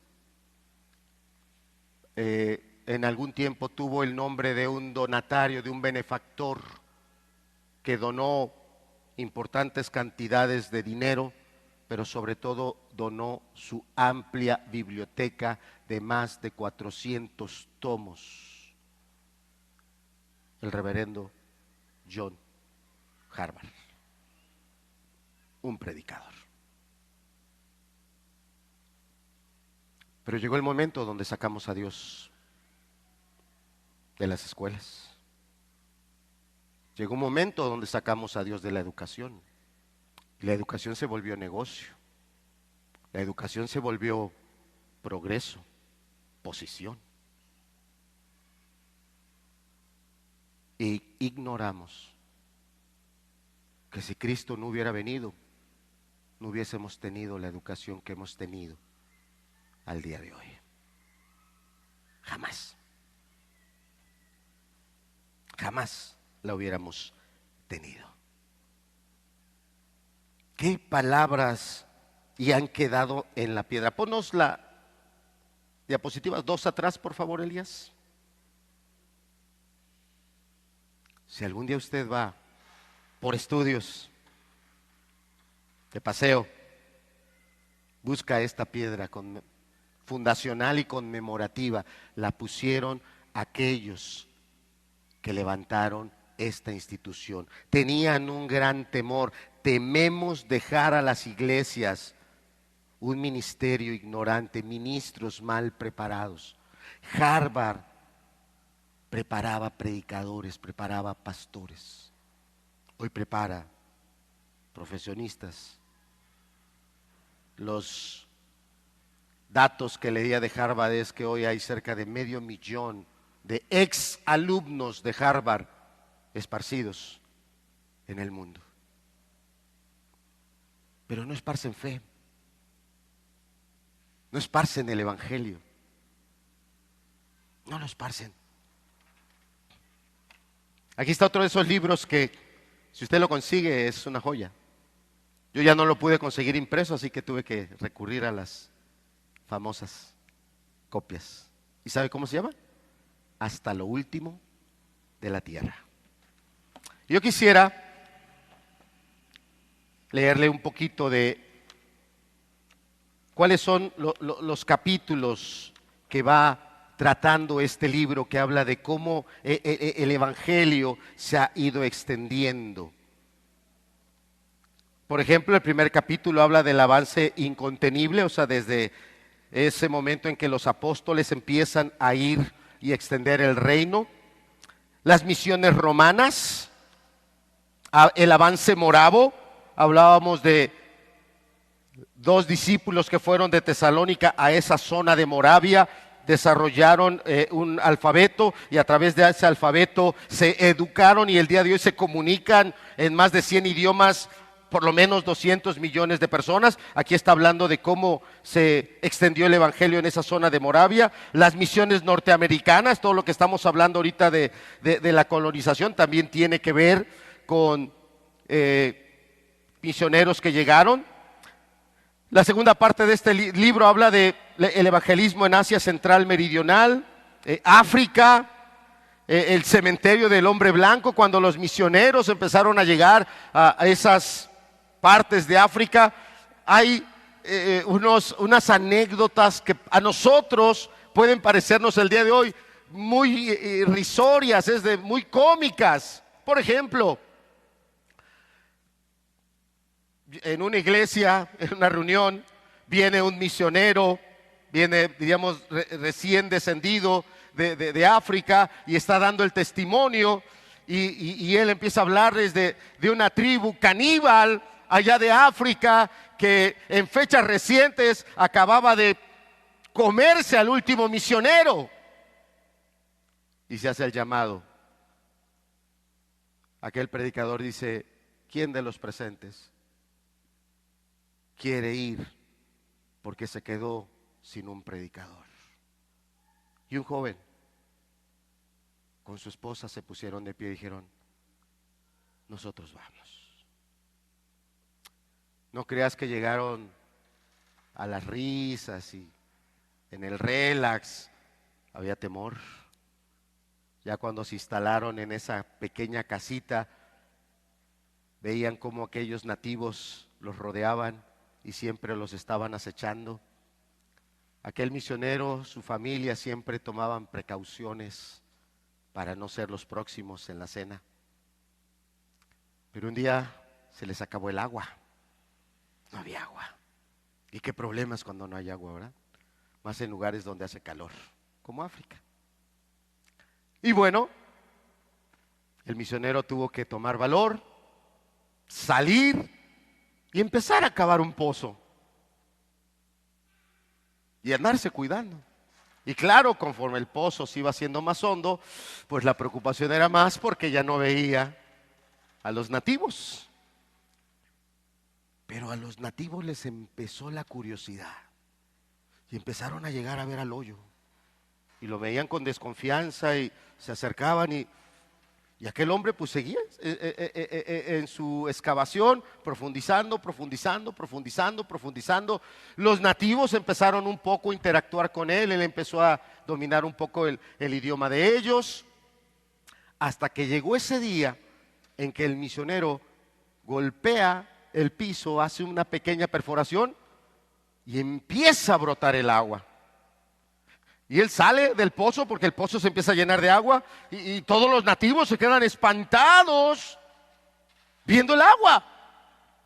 En algún tiempo tuvo el nombre de un donatario, de un benefactor que donó importantes cantidades de dinero, pero sobre todo donó su amplia biblioteca de más de 400 tomos. El reverendo John Harvard, un predicador. Pero llegó el momento donde sacamos a Dios de las escuelas. Llegó un momento donde sacamos a Dios de la educación. Y la educación se volvió negocio. La educación se volvió progreso, posición. Y ignoramos que si Cristo no hubiera venido, no hubiésemos tenido la educación que hemos tenido al día de hoy. Jamás. Jamás la hubiéramos tenido. ¿Qué palabras y han quedado en la piedra? Ponnos la diapositiva 2 atrás, por favor, Elías. Si algún día usted va por estudios, de paseo, busca esta piedra fundacional y conmemorativa. La pusieron aquellos que levantaron esta institución. Tenían un gran temor. Tememos dejar a las iglesias un ministerio ignorante, ministros mal preparados. Harvard preparaba predicadores, preparaba pastores. Hoy prepara profesionistas. Los datos que leía de Harvard es que hoy hay cerca de 500,000 de ex alumnos de Harvard esparcidos en el mundo. Pero no esparcen fe, no esparcen el evangelio, no lo esparcen. Aquí está otro de esos libros que, si usted lo consigue, es una joya. Yo ya no lo pude conseguir impreso, así que tuve que recurrir a las famosas copias. ¿Y sabe cómo se llama? Hasta lo último de la tierra. Yo quisiera leerle un poquito de cuáles son los capítulos que va tratando este libro, que habla de cómo el evangelio se ha ido extendiendo. Por ejemplo, el primer capítulo habla del avance incontenible, o sea, desde ese momento en que los apóstoles empiezan a ir y extender el reino. las misiones romanas, el avance moravo. Hablábamos de 2 discípulos que fueron de Tesalónica a esa zona de Moravia, desarrollaron un alfabeto y a través de ese alfabeto se educaron y el día de hoy se comunican en más de 100 idiomas, por lo menos 200 millones de personas. Aquí está hablando de cómo se extendió el evangelio en esa zona de Moravia. Las misiones norteamericanas, todo lo que estamos hablando ahorita de la colonización también tiene que ver con misioneros que llegaron. La segunda parte de este libro habla de el evangelismo en Asia Central Meridional, África, el cementerio del hombre blanco, cuando los misioneros empezaron a llegar a esas partes de África. Hay unas anécdotas que a nosotros pueden parecernos el día de hoy muy irrisorias, muy cómicas. Por ejemplo, en una iglesia, en una reunión, viene un misionero, viene, diríamos, recién descendido de África y está dando el testimonio y él empieza a hablarles de una tribu caníbal allá de África que en fechas recientes acababa de comerse al último misionero. Y se hace el llamado. Aquel predicador dice: ¿quién de los presentes quiere ir porque se quedó sin un predicador? Y un joven con su esposa se pusieron de pie y dijeron: nosotros vamos. No creas que llegaron a las risas y en el relax. Había temor. Ya cuando se instalaron en esa pequeña casita, veían cómo aquellos nativos los rodeaban y siempre los estaban acechando. Aquel misionero, su familia siempre tomaban precauciones para no ser los próximos en la cena. Pero un día se les acabó el agua. No había agua. Y qué problemas cuando no hay agua, ¿verdad? Más en lugares donde hace calor, como África. Y bueno, el misionero tuvo que tomar valor, salir y empezar a cavar un pozo y andarse cuidando. Y claro, conforme el pozo se iba haciendo más hondo, pues la preocupación era más porque ya no veía a los nativos. Pero a los nativos les empezó la curiosidad y empezaron a llegar a ver al hoyo y lo veían con desconfianza y se acercaban y aquel hombre pues seguía en su excavación, profundizando. Los nativos empezaron un poco a interactuar con él empezó a dominar un poco el idioma de ellos, hasta que llegó ese día en que el misionero golpea el piso, hace una pequeña perforación y empieza a brotar el agua. Y él sale del pozo porque el pozo se empieza a llenar de agua y todos los nativos se quedan espantados viendo el agua.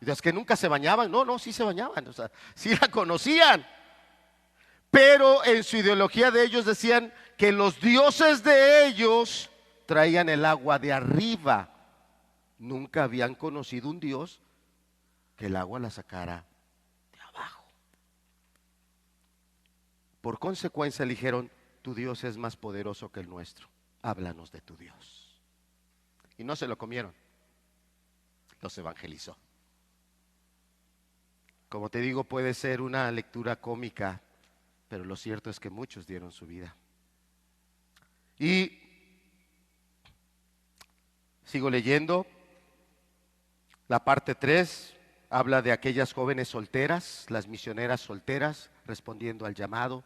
Y es que nunca se bañaban. No, sí se bañaban, o sea, sí la conocían. Pero en su ideología de ellos decían que los dioses de ellos traían el agua de arriba. Nunca habían conocido un dios que el agua la sacara de abajo. Por consecuencia le dijeron: tu Dios es más poderoso que el nuestro, háblanos de tu Dios. Y no se lo comieron, los evangelizó. Como te digo, puede ser una lectura cómica, pero lo cierto es que muchos dieron su vida. Y sigo leyendo. La parte 3 habla de aquellas jóvenes solteras, las misioneras solteras, respondiendo al llamado.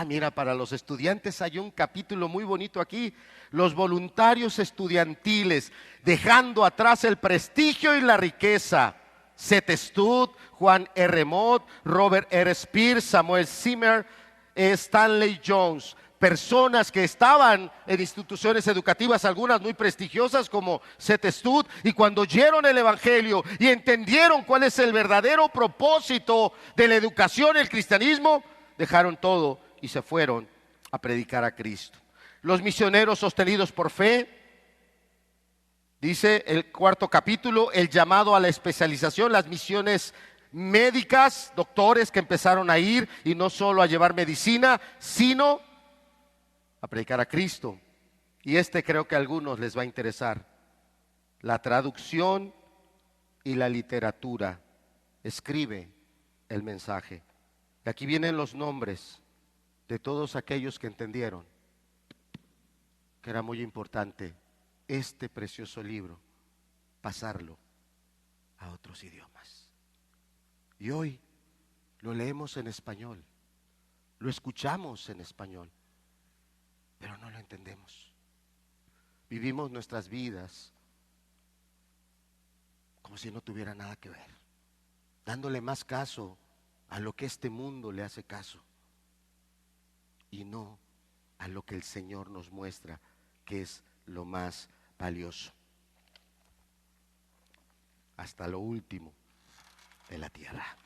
Mira, para los estudiantes hay un capítulo muy bonito aquí. Los voluntarios estudiantiles, dejando atrás el prestigio y la riqueza. Seth Stud, Juan R. Mott, Robert R. Spears, Samuel Zimmer, Stanley Jones. Personas que estaban en instituciones educativas, algunas muy prestigiosas como Seth Stud, y cuando oyeron el evangelio y entendieron cuál es el verdadero propósito de la educación, el cristianismo, dejaron todo y se fueron a predicar a Cristo. Los misioneros sostenidos por fe. Dice el cuarto capítulo, el llamado a la especialización, las misiones médicas, doctores que empezaron a ir y no solo a llevar medicina, sino a predicar a Cristo. Y creo que a algunos les va a interesar. La traducción y la literatura. Escribe el mensaje. Y aquí vienen los nombres de todos aquellos que entendieron que era muy importante este precioso libro, pasarlo a otros idiomas. Y hoy lo leemos en español, lo escuchamos en español, pero no lo entendemos. Vivimos nuestras vidas como si no tuviera nada que ver, dándole más caso a lo que este mundo le hace caso y no a lo que el Señor nos muestra que es lo más valioso, hasta lo último de la tierra.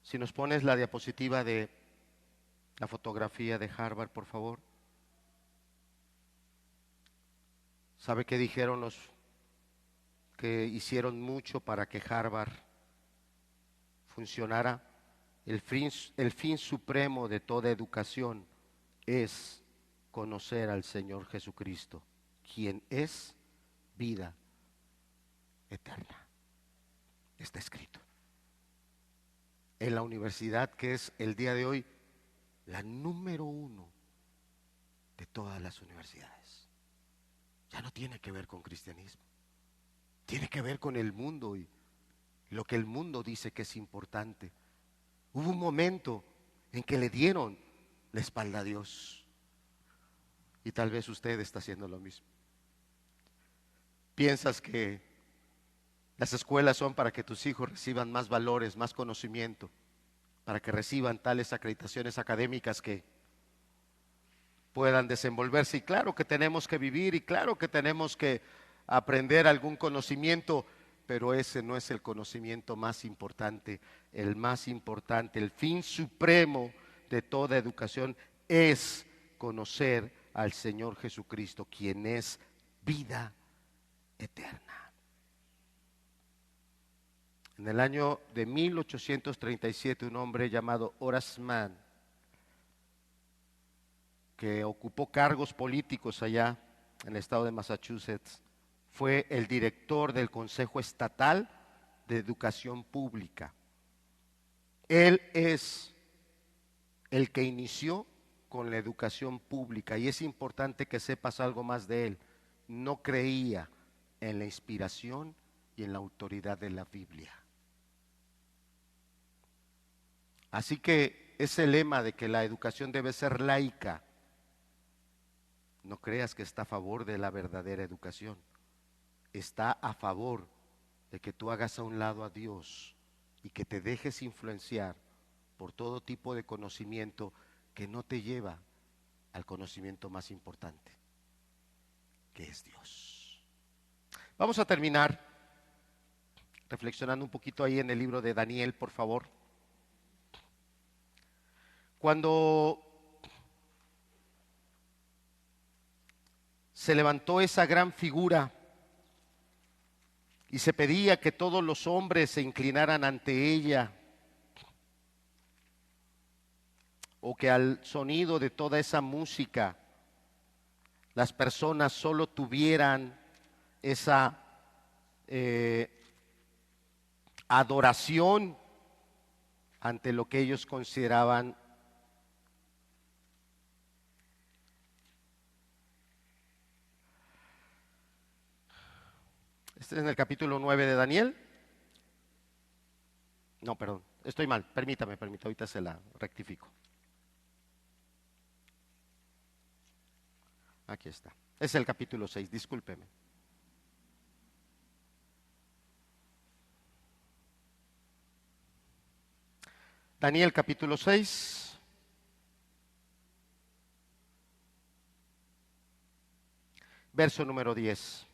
Si nos pones la diapositiva de la fotografía de Harvard, por favor. ¿Sabe qué dijeron los que hicieron mucho para que Harvard funcionara? El fin supremo de toda educación es conocer al Señor Jesucristo, quien es vida eterna. Está escrito. En la universidad, que es el día de hoy la número 1 de todas las universidades, ya no tiene que ver con cristianismo, tiene que ver con el mundo y lo que el mundo dice que es importante. Hubo un momento en que le dieron la espalda a Dios y tal vez usted está haciendo lo mismo. Piensas que las escuelas son para que tus hijos reciban más valores, más conocimiento, para que reciban tales acreditaciones académicas que puedan desenvolverse. Y claro que tenemos que vivir y claro que tenemos que aprender algún conocimiento, pero ese no es el conocimiento más importante. El más importante, el fin supremo de toda educación es conocer al Señor Jesucristo, quien es vida eterna. En el año de 1837, un hombre llamado Horace Mann, que ocupó cargos políticos allá en el estado de Massachusetts, fue el director del Consejo Estatal de Educación Pública. Él es el que inició con la educación pública y es importante que sepas algo más de él. No creía en la inspiración y en la autoridad de la Biblia. Así que ese lema de que la educación debe ser laica, no creas que está a favor de la verdadera educación. Está a favor de que tú hagas a un lado a Dios y que te dejes influenciar por todo tipo de conocimiento que no te lleva al conocimiento más importante, que es Dios. Vamos a terminar reflexionando un poquito ahí en el libro de Daniel, por favor. Cuando se levantó esa gran figura y se pedía que todos los hombres se inclinaran ante ella, o que al sonido de toda esa música las personas solo tuvieran esa adoración ante lo que ellos consideraban Este es en el capítulo 9 de Daniel. No, perdón, estoy mal, permítame, ahorita se la rectifico. Aquí está, es el capítulo 6, discúlpeme. Daniel capítulo 6, verso número 10.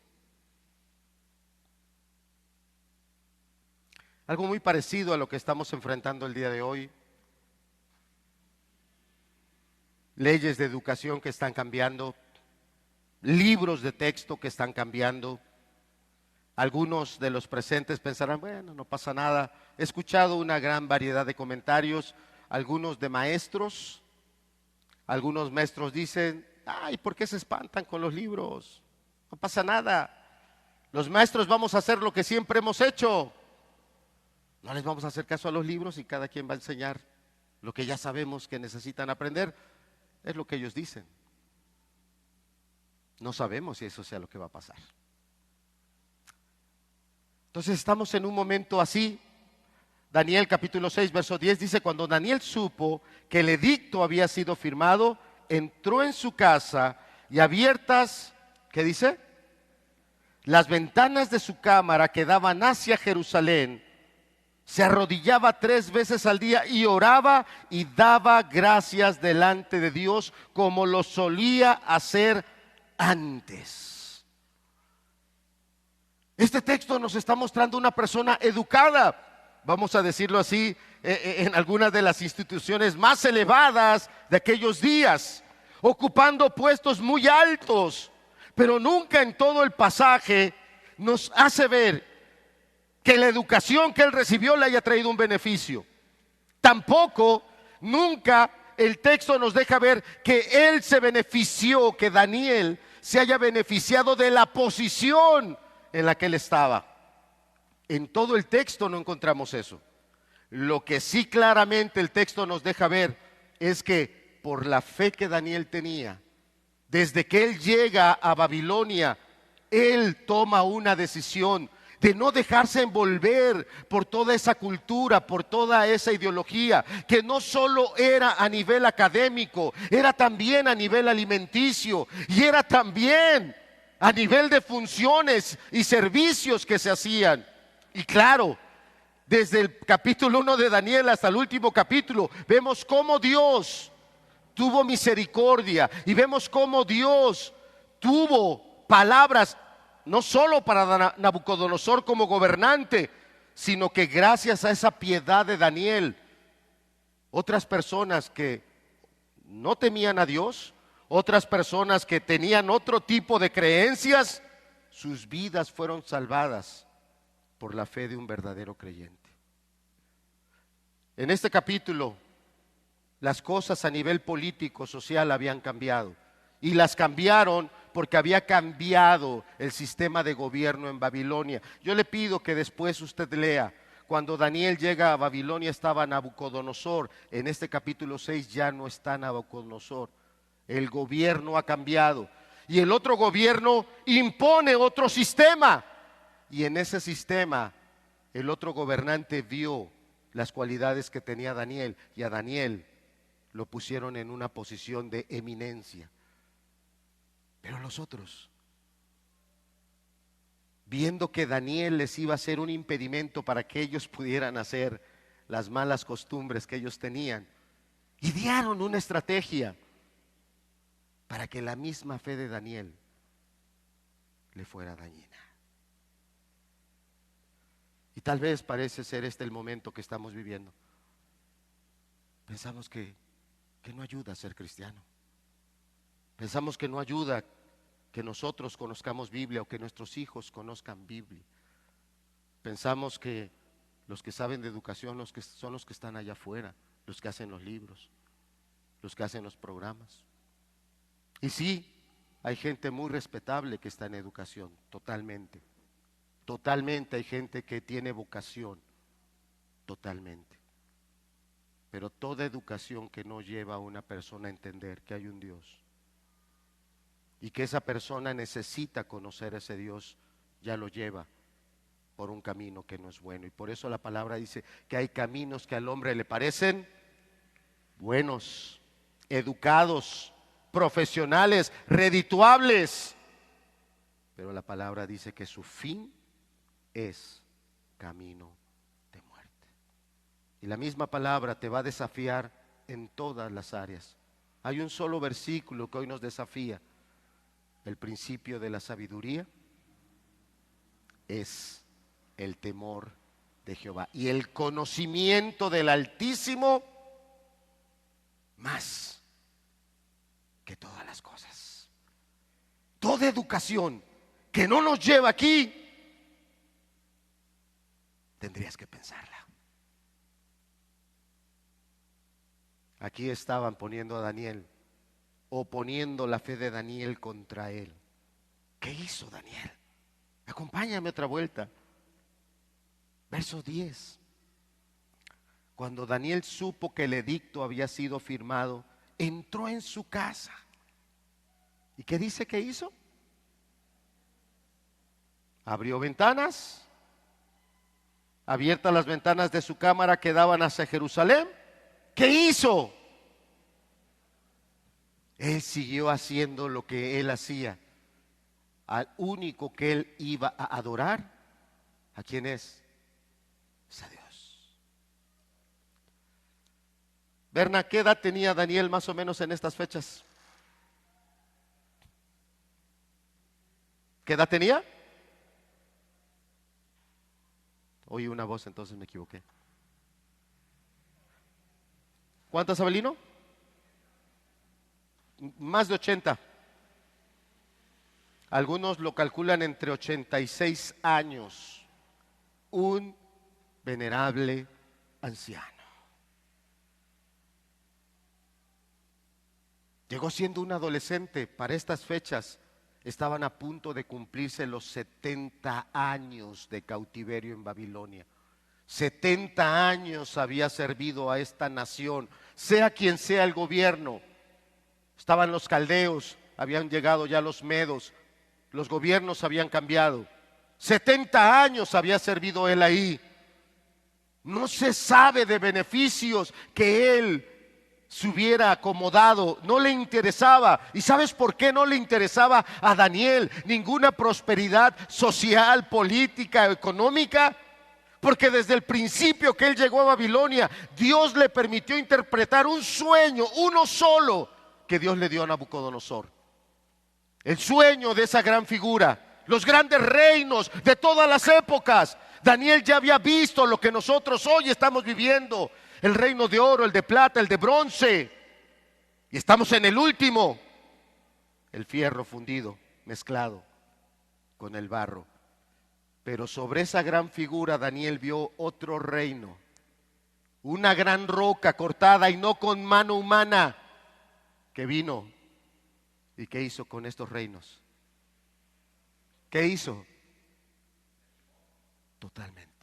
Algo muy parecido a lo que estamos enfrentando el día de hoy. leyes de educación que están cambiando, libros de texto que están cambiando. Algunos de los presentes pensarán, bueno, no pasa nada. He escuchado una gran variedad de comentarios, algunos de maestros. Algunos maestros dicen, ay, ¿por qué se espantan con los libros? No pasa nada. Los maestros vamos a hacer lo que siempre hemos hecho. No les vamos a hacer caso a los libros y cada quien va a enseñar lo que ya sabemos que necesitan aprender. Es lo que ellos dicen. No sabemos si eso sea lo que va a pasar. Entonces estamos en un momento así. Daniel capítulo 6, verso 10 dice, cuando Daniel supo que el edicto había sido firmado, entró en su casa y abiertas, ¿qué dice? Las ventanas de su cámara que daban hacia Jerusalén, se arrodillaba 3 veces al día y oraba y daba gracias delante de Dios como lo solía hacer antes. Este texto nos está mostrando una persona educada, vamos a decirlo así, en algunas de las instituciones más elevadas de aquellos días, ocupando puestos muy altos, pero nunca en todo el pasaje nos hace ver que la educación que él recibió le haya traído un beneficio. Tampoco, nunca el texto nos deja ver que él se benefició, que Daniel se haya beneficiado de la posición en la que él estaba. En todo el texto no encontramos eso. Lo que sí claramente el texto nos deja ver es que por la fe que Daniel tenía, desde que él llega a Babilonia, él toma una decisión de no dejarse envolver por toda esa cultura, por toda esa ideología, que no solo era a nivel académico, era también a nivel alimenticio y era también a nivel de funciones y servicios que se hacían. Y claro, desde el capítulo 1 de Daniel hasta el último capítulo, vemos cómo Dios tuvo misericordia y vemos cómo Dios tuvo palabras no solo para Nabucodonosor como gobernante, sino que gracias a esa piedad de Daniel, otras personas que no temían a Dios, otras personas que tenían otro tipo de creencias, sus vidas fueron salvadas por la fe de un verdadero creyente. En este capítulo, las cosas a nivel político, social habían cambiado, y las cambiaron porque había cambiado el sistema de gobierno en Babilonia. Yo le pido que después usted lea, cuando Daniel llega a Babilonia estaba Nabucodonosor, en este capítulo 6 ya no está Nabucodonosor, el gobierno ha cambiado, y el otro gobierno impone otro sistema, y en ese sistema el otro gobernante vio las cualidades que tenía Daniel, y a Daniel lo pusieron en una posición de eminencia. Pero los otros, viendo que Daniel les iba a ser un impedimento para que ellos pudieran hacer las malas costumbres que ellos tenían, idearon una estrategia para que la misma fe de Daniel le fuera dañina. Y tal vez parece ser este el momento que estamos viviendo. Pensamos que no ayuda a ser cristiano. Pensamos que no ayuda que nosotros conozcamos Biblia o que nuestros hijos conozcan Biblia. Pensamos que los que saben de educación son los que están allá afuera, los que hacen los libros, los que hacen los programas. Y sí, hay gente muy respetable que está en educación, totalmente. Totalmente hay gente que tiene vocación, totalmente. Pero toda educación que no lleva a una persona a entender que hay un Dios y que esa persona necesita conocer a ese Dios, ya lo lleva por un camino que no es bueno. Y por eso la palabra dice que hay caminos que al hombre le parecen buenos, educados, profesionales, redituables, pero la palabra dice que su fin es camino de muerte. Y la misma palabra te va a desafiar en todas las áreas. Hay un solo versículo que hoy nos desafía. El principio de la sabiduría es el temor de Jehová, y el conocimiento del Altísimo más. que todas las cosas. Toda educación que no nos lleva aquí, tendrías que pensarla. Aquí estaban poniendo a Daniel, o poniendo la fe de Daniel contra él. ¿Qué hizo Daniel? Acompáñame otra vuelta. Verso 10. Cuando Daniel supo que el edicto había sido firmado, entró en su casa. ¿Y qué dice que hizo? Abrió ventanas, abiertas las ventanas de su cámara que daban hacia Jerusalén. ¿Qué hizo? Él siguió haciendo lo que él hacía. Al único que él iba a adorar, ¿a quién es? Es a Dios. Berna, ¿qué edad tenía Daniel más o menos en estas fechas? ¿Qué edad tenía? Oí una voz, entonces me equivoqué. ¿Cuántas, Abelino? Más de 80. Algunos lo calculan entre 86 años. Un venerable anciano. Llegó siendo un adolescente. Para estas fechas estaban a punto de cumplirse los 70 años de cautiverio en Babilonia. 70 años había servido a esta nación, sea quien sea el gobierno. Estaban los caldeos, habían llegado ya los medos, los gobiernos habían cambiado. 70 años había servido él ahí. No se sabe de beneficios que él se hubiera acomodado, no le interesaba. ¿Y sabes por qué no le interesaba a Daniel ninguna prosperidad social, política, económica? Porque desde el principio que él llegó a Babilonia, Dios le permitió interpretar un sueño, uno solo, que Dios le dio a Nabucodonosor. El sueño de esa gran figura, los grandes reinos de todas las épocas. Daniel ya había visto lo que nosotros hoy estamos viviendo. El reino de oro, el de plata, el de bronce. Y estamos en el último. El fierro fundido, mezclado con el barro. Pero sobre esa gran figura Daniel vio otro reino. Una gran roca cortada y no con mano humana, que vino. ¿Y qué hizo con estos reinos? ¿Qué hizo? Totalmente.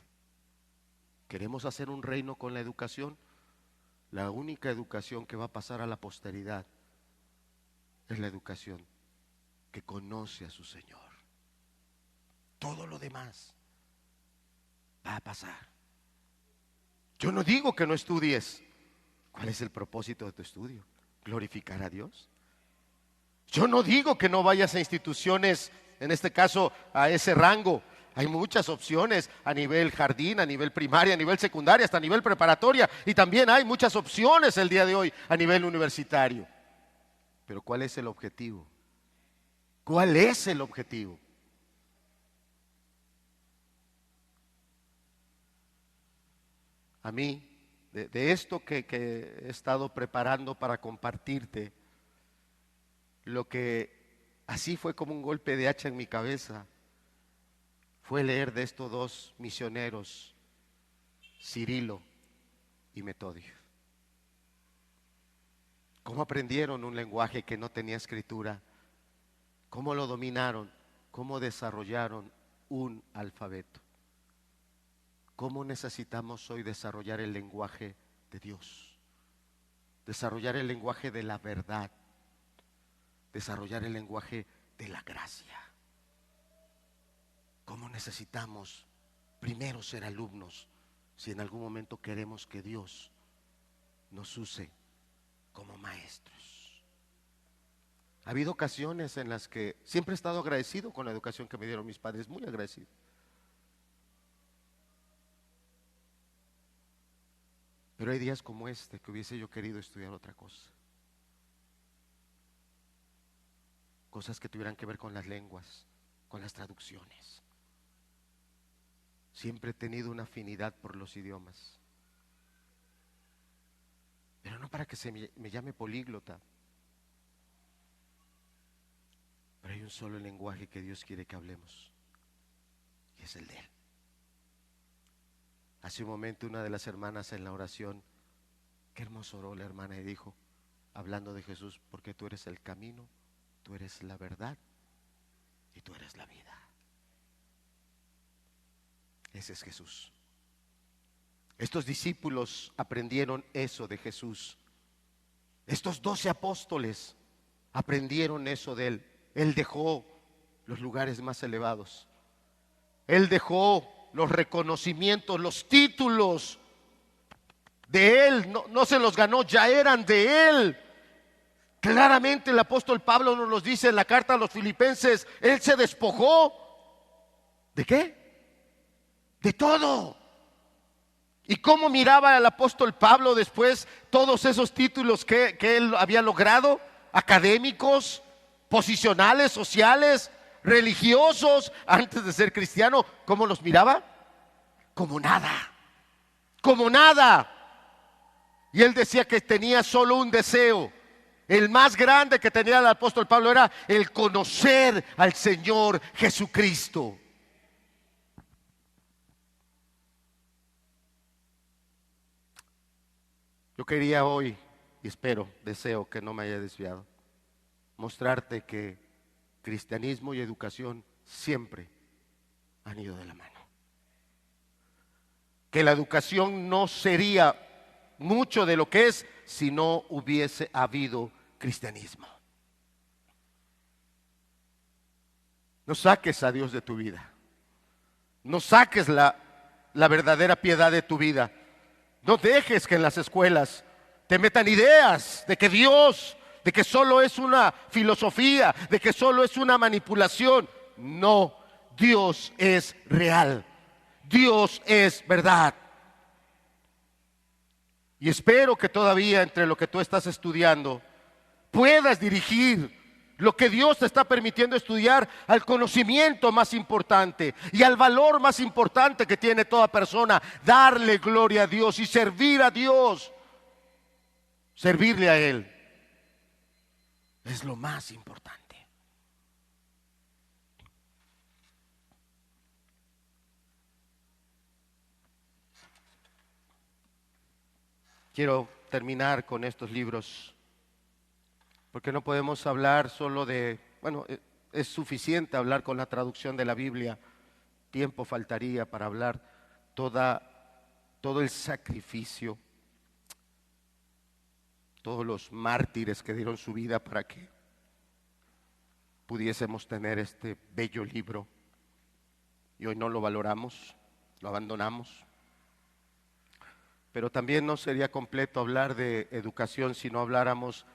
¿Queremos hacer un reino con la educación? La única educación que va a pasar a la posteridad es la educación que conoce a su Señor. Todo lo demás va a pasar. Yo no digo que no estudies. ¿Cuál es el propósito de tu estudio? ¿Glorificar a Dios? Yo no digo que no vayas a instituciones, en este caso a ese rango. Hay muchas opciones a nivel jardín, a nivel primaria, a nivel secundaria, hasta a nivel preparatoria. Y también hay muchas opciones el día de hoy a nivel universitario. Pero ¿cuál es el objetivo? ¿Cuál es el objetivo? A mí, de esto que he estado preparando para compartirte, lo que así fue como un golpe de hacha en mi cabeza, fue leer de estos dos misioneros, Cirilo y Metodio. Cómo aprendieron un lenguaje que no tenía escritura, cómo lo dominaron, cómo desarrollaron un alfabeto. ¿Cómo necesitamos hoy desarrollar el lenguaje de Dios? Desarrollar el lenguaje de la verdad, desarrollar el lenguaje de la gracia. ¿Cómo necesitamos primero ser alumnos si en algún momento queremos que Dios nos use como maestros? Ha habido ocasiones en las que siempre he estado agradecido con la educación que me dieron mis padres, muy agradecido. Pero hay días como este que hubiese yo querido estudiar otra cosa. Cosas que tuvieran que ver con las lenguas, con las traducciones. Siempre he tenido una afinidad por los idiomas. Pero no para que me llame políglota. Pero hay un solo lenguaje que Dios quiere que hablemos, y es el de Él. Hace un momento una de las hermanas en la oración, qué hermoso oró la hermana y dijo, hablando de Jesús, porque tú eres el camino, tú eres la verdad y tú eres la vida. Ese es Jesús. Estos discípulos aprendieron eso de Jesús. Estos 12 apóstoles aprendieron eso de Él. Él dejó los lugares más elevados. Él dejó los reconocimientos, los títulos de Él. No se los ganó, ya eran de Él. Claramente el apóstol Pablo nos los dice en la carta a los Filipenses. Él se despojó. ¿De qué? De todo. ¿Y cómo miraba el apóstol Pablo después todos esos títulos que él había logrado? Académicos, posicionales, sociales, religiosos, antes de ser cristiano. ¿Cómo los miraba? Como nada, como nada. Y él decía que tenía solo un deseo. El más grande que tenía el apóstol Pablo era el conocer al Señor Jesucristo. Yo quería hoy, y deseo que no me haya desviado, mostrarte que cristianismo y educación siempre han ido de la mano. Que la educación no sería mucho de lo que es si no hubiese habido cristianismo. No saques a Dios de tu vida. No saques la verdadera piedad de tu vida. No dejes que en las escuelas te metan ideas de que Dios, de que solo es una filosofía, de que solo es una manipulación. No, Dios es real. Dios es verdad. Y espero que todavía entre lo que tú estás estudiando puedas dirigir lo que Dios te está permitiendo estudiar al conocimiento más importante y al valor más importante que tiene toda persona, darle gloria a Dios y servir a Dios. Servirle a Él es lo más importante. Quiero terminar con estos libros, porque no podemos hablar solo de, es suficiente hablar con la traducción de la Biblia. Tiempo faltaría para hablar todo el sacrificio, todos los mártires que dieron su vida para que pudiésemos tener este bello libro. Y hoy no lo valoramos, lo abandonamos. Pero también no sería completo hablar de educación si no habláramos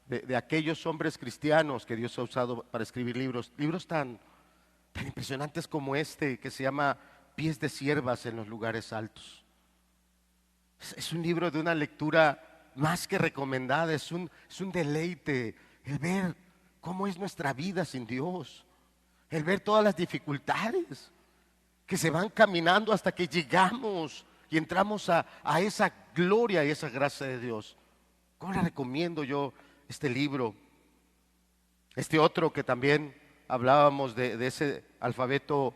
de aquellos hombres cristianos que Dios ha usado para escribir libros tan impresionantes como este, que se llama Pies de siervas en los lugares altos. Es un libro de una lectura más que recomendada, es un deleite el ver cómo es nuestra vida sin Dios, el ver todas las dificultades que se van caminando hasta que llegamos y entramos a esa gloria y esa gracia de Dios. ¿Cómo le recomiendo yo este libro? Este otro que también hablábamos de ese alfabeto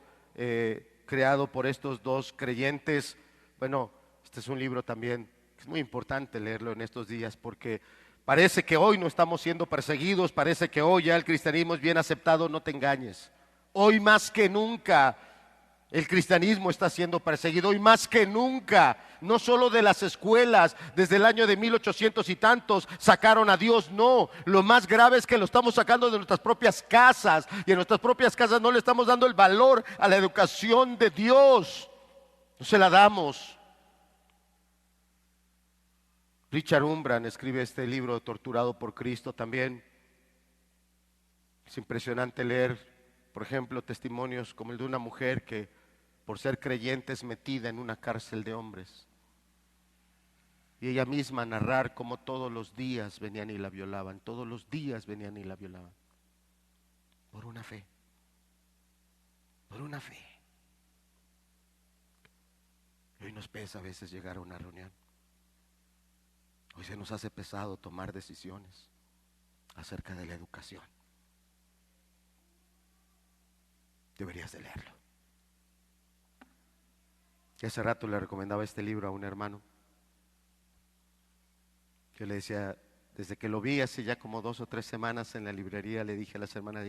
creado por estos dos creyentes. Bueno, este es un libro también que es muy importante leerlo en estos días, porque parece que hoy no estamos siendo perseguidos, parece que hoy ya el cristianismo es bien aceptado. No te engañes. Hoy más que nunca el cristianismo está siendo perseguido, y más que nunca, no solo de las escuelas, desde el año de 1800 y tantos sacaron a Dios, no, lo más grave es que lo estamos sacando de nuestras propias casas, y en nuestras propias casas no le estamos dando el valor a la educación de Dios, no se la damos. Richard Umbran escribe este libro, Torturado por Cristo, también. Es impresionante leer, por ejemplo, testimonios como el de una mujer que por ser creyente es metida en una cárcel de hombres, y ella misma narrar cómo todos los días venían y la violaban, todos los días venían y la violaban, por una fe, por una fe. Y hoy nos pesa a veces llegar a una reunión, hoy se nos hace pesado tomar decisiones acerca de la educación. deberías de leerlo. Y hace rato le recomendaba este libro a un hermano. Yo le decía, desde que lo vi hace ya como 2 o 3 semanas en la librería, le dije a las hermanas,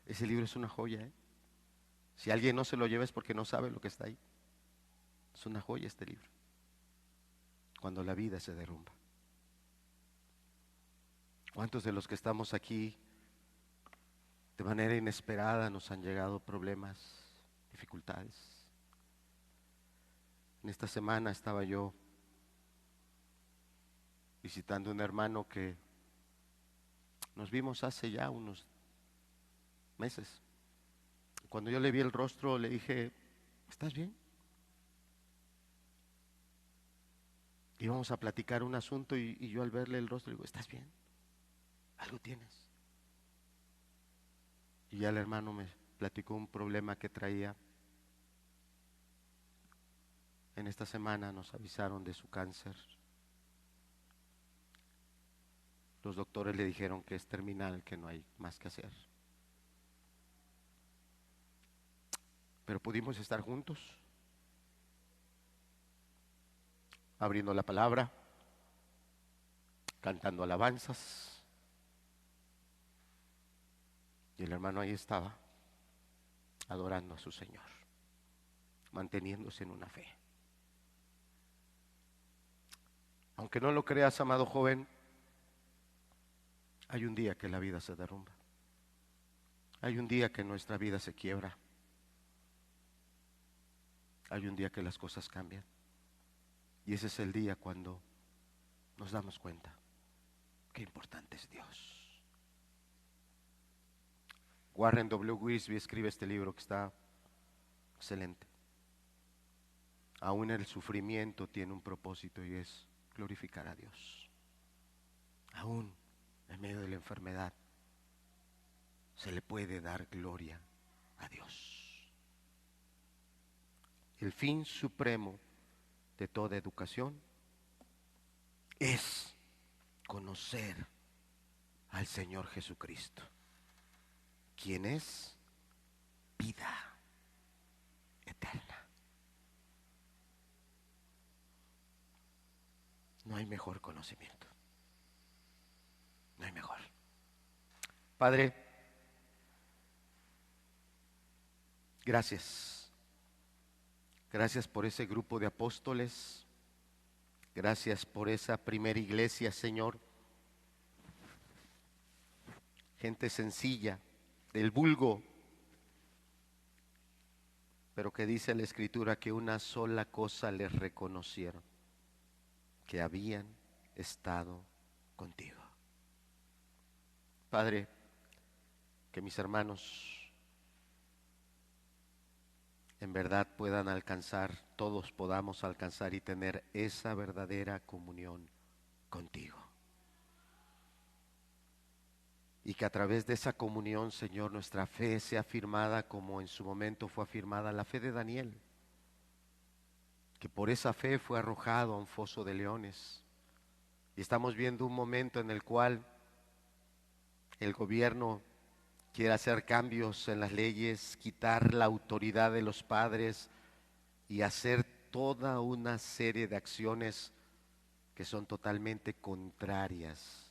ese libro es una joya, ¿eh? Si alguien no se lo lleva es porque no sabe lo que está ahí. Es una joya este libro. Cuando la vida se derrumba. ¿Cuántos de los que estamos aquí de manera inesperada nos han llegado problemas, dificultades? En esta semana estaba yo visitando a un hermano que nos vimos hace ya unos meses. Cuando yo le vi el rostro le dije, ¿estás bien? Íbamos a platicar un asunto y yo al verle el rostro le digo, ¿estás bien? ¿Algo tienes? Y ya el hermano me platicó un problema que traía. En esta semana nos avisaron de su cáncer. Los doctores le dijeron que es terminal, que no hay más que hacer. Pero pudimos estar juntos, abriendo la palabra, cantando alabanzas. Y el hermano ahí estaba, adorando a su Señor, manteniéndose en una fe. Aunque no lo creas, amado joven, hay un día que la vida se derrumba. Hay un día que nuestra vida se quiebra. Hay un día que las cosas cambian. Y ese es el día cuando nos damos cuenta qué importante es Dios. Warren W. Wiersbe escribe este libro que está excelente. Aún el sufrimiento tiene un propósito y es glorificar a Dios. Aún en medio de la enfermedad se le puede dar gloria a Dios. El fin supremo de toda educación es conocer al Señor Jesucristo, quien es vida eterna. No hay mejor conocimiento. No hay mejor. Padre, gracias. Gracias por ese grupo de apóstoles. Gracias por esa primera iglesia, Señor. Gente sencilla, del vulgo, pero que dice la Escritura que una sola cosa les reconocieron, que habían estado contigo. Padre, que mis hermanos en verdad puedan alcanzar, todos podamos alcanzar y tener esa verdadera comunión contigo. Y que a través de esa comunión, Señor, nuestra fe sea afirmada como en su momento fue afirmada la fe de Daniel, que por esa fe fue arrojado a un foso de leones. Y estamos viendo un momento en el cual el gobierno quiere hacer cambios en las leyes, quitar la autoridad de los padres y hacer toda una serie de acciones que son totalmente contrarias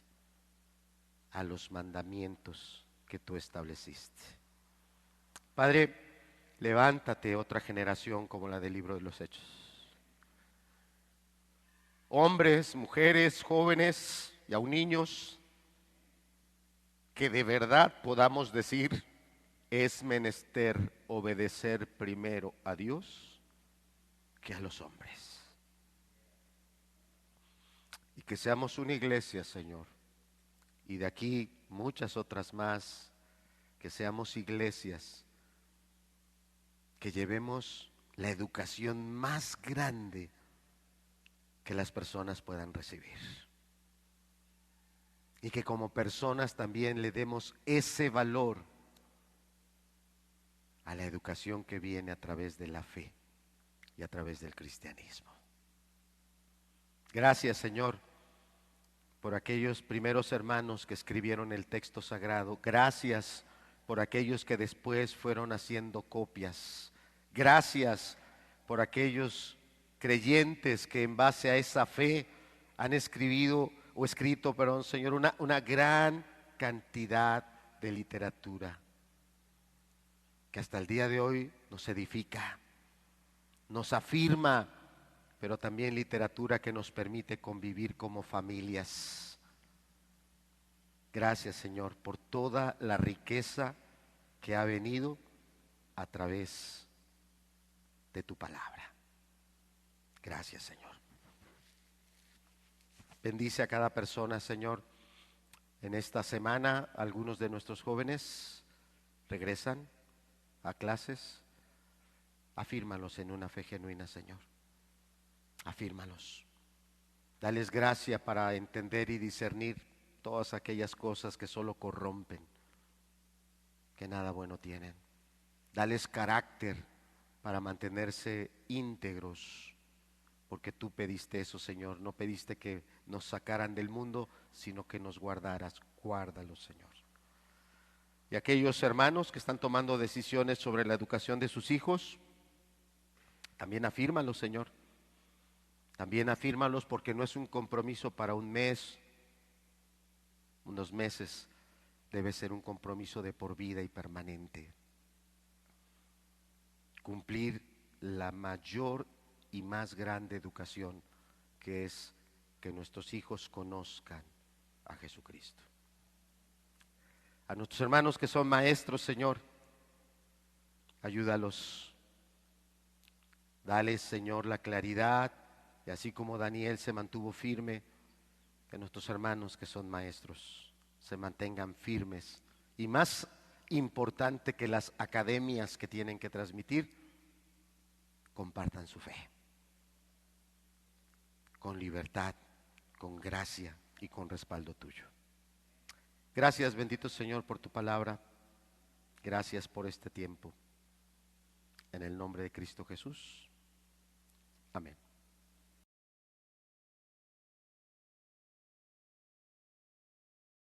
a los mandamientos que tú estableciste. Padre, levántate otra generación como la del libro de los Hechos. Hombres, mujeres, jóvenes y aún niños, que de verdad podamos decir, es menester obedecer primero a Dios que a los hombres. Y que seamos una iglesia, Señor, y de aquí muchas otras más, que seamos iglesias, que llevemos la educación más grande que las personas puedan recibir. Y que como personas también le demos ese valor a la educación que viene a través de la fe y a través del cristianismo. Gracias, Señor, por aquellos primeros hermanos que escribieron el texto sagrado. Gracias por aquellos que después fueron haciendo copias. Gracias por aquellos creyentes que en base a esa fe han escrito, perdón, Señor, una gran cantidad de literatura que hasta el día de hoy nos edifica, nos afirma, pero también literatura que nos permite convivir como familias. Gracias, Señor, por toda la riqueza que ha venido a través de tu palabra. Gracias, Señor. Bendice a cada persona, Señor. En esta semana, algunos de nuestros jóvenes regresan a clases. Afírmalos en una fe genuina, Señor. Afírmalos. Dales gracia para entender y discernir todas aquellas cosas que solo corrompen, que nada bueno tienen. Dales carácter para mantenerse íntegros, porque tú pediste eso, Señor. No pediste que nos sacaran del mundo, sino que nos guardaras. Guárdalos, Señor. Y aquellos hermanos que están tomando decisiones sobre la educación de sus hijos, también afírmalos, Señor. También afírmalos, porque no es un compromiso para un mes, unos meses, debe ser un compromiso de por vida y permanente. Cumplir la mayor y más grande educación, que es que nuestros hijos conozcan a Jesucristo. A nuestros hermanos que son maestros, Señor, ayúdalos. Dales, Señor, la claridad, y así como Daniel se mantuvo firme, que nuestros hermanos que son maestros se mantengan firmes. Y más importante que las academias que tienen que transmitir, compartan su fe con libertad, con gracia y con respaldo tuyo. Gracias, bendito Señor, por tu palabra. Gracias por este tiempo. En el nombre de Cristo Jesús. Amén.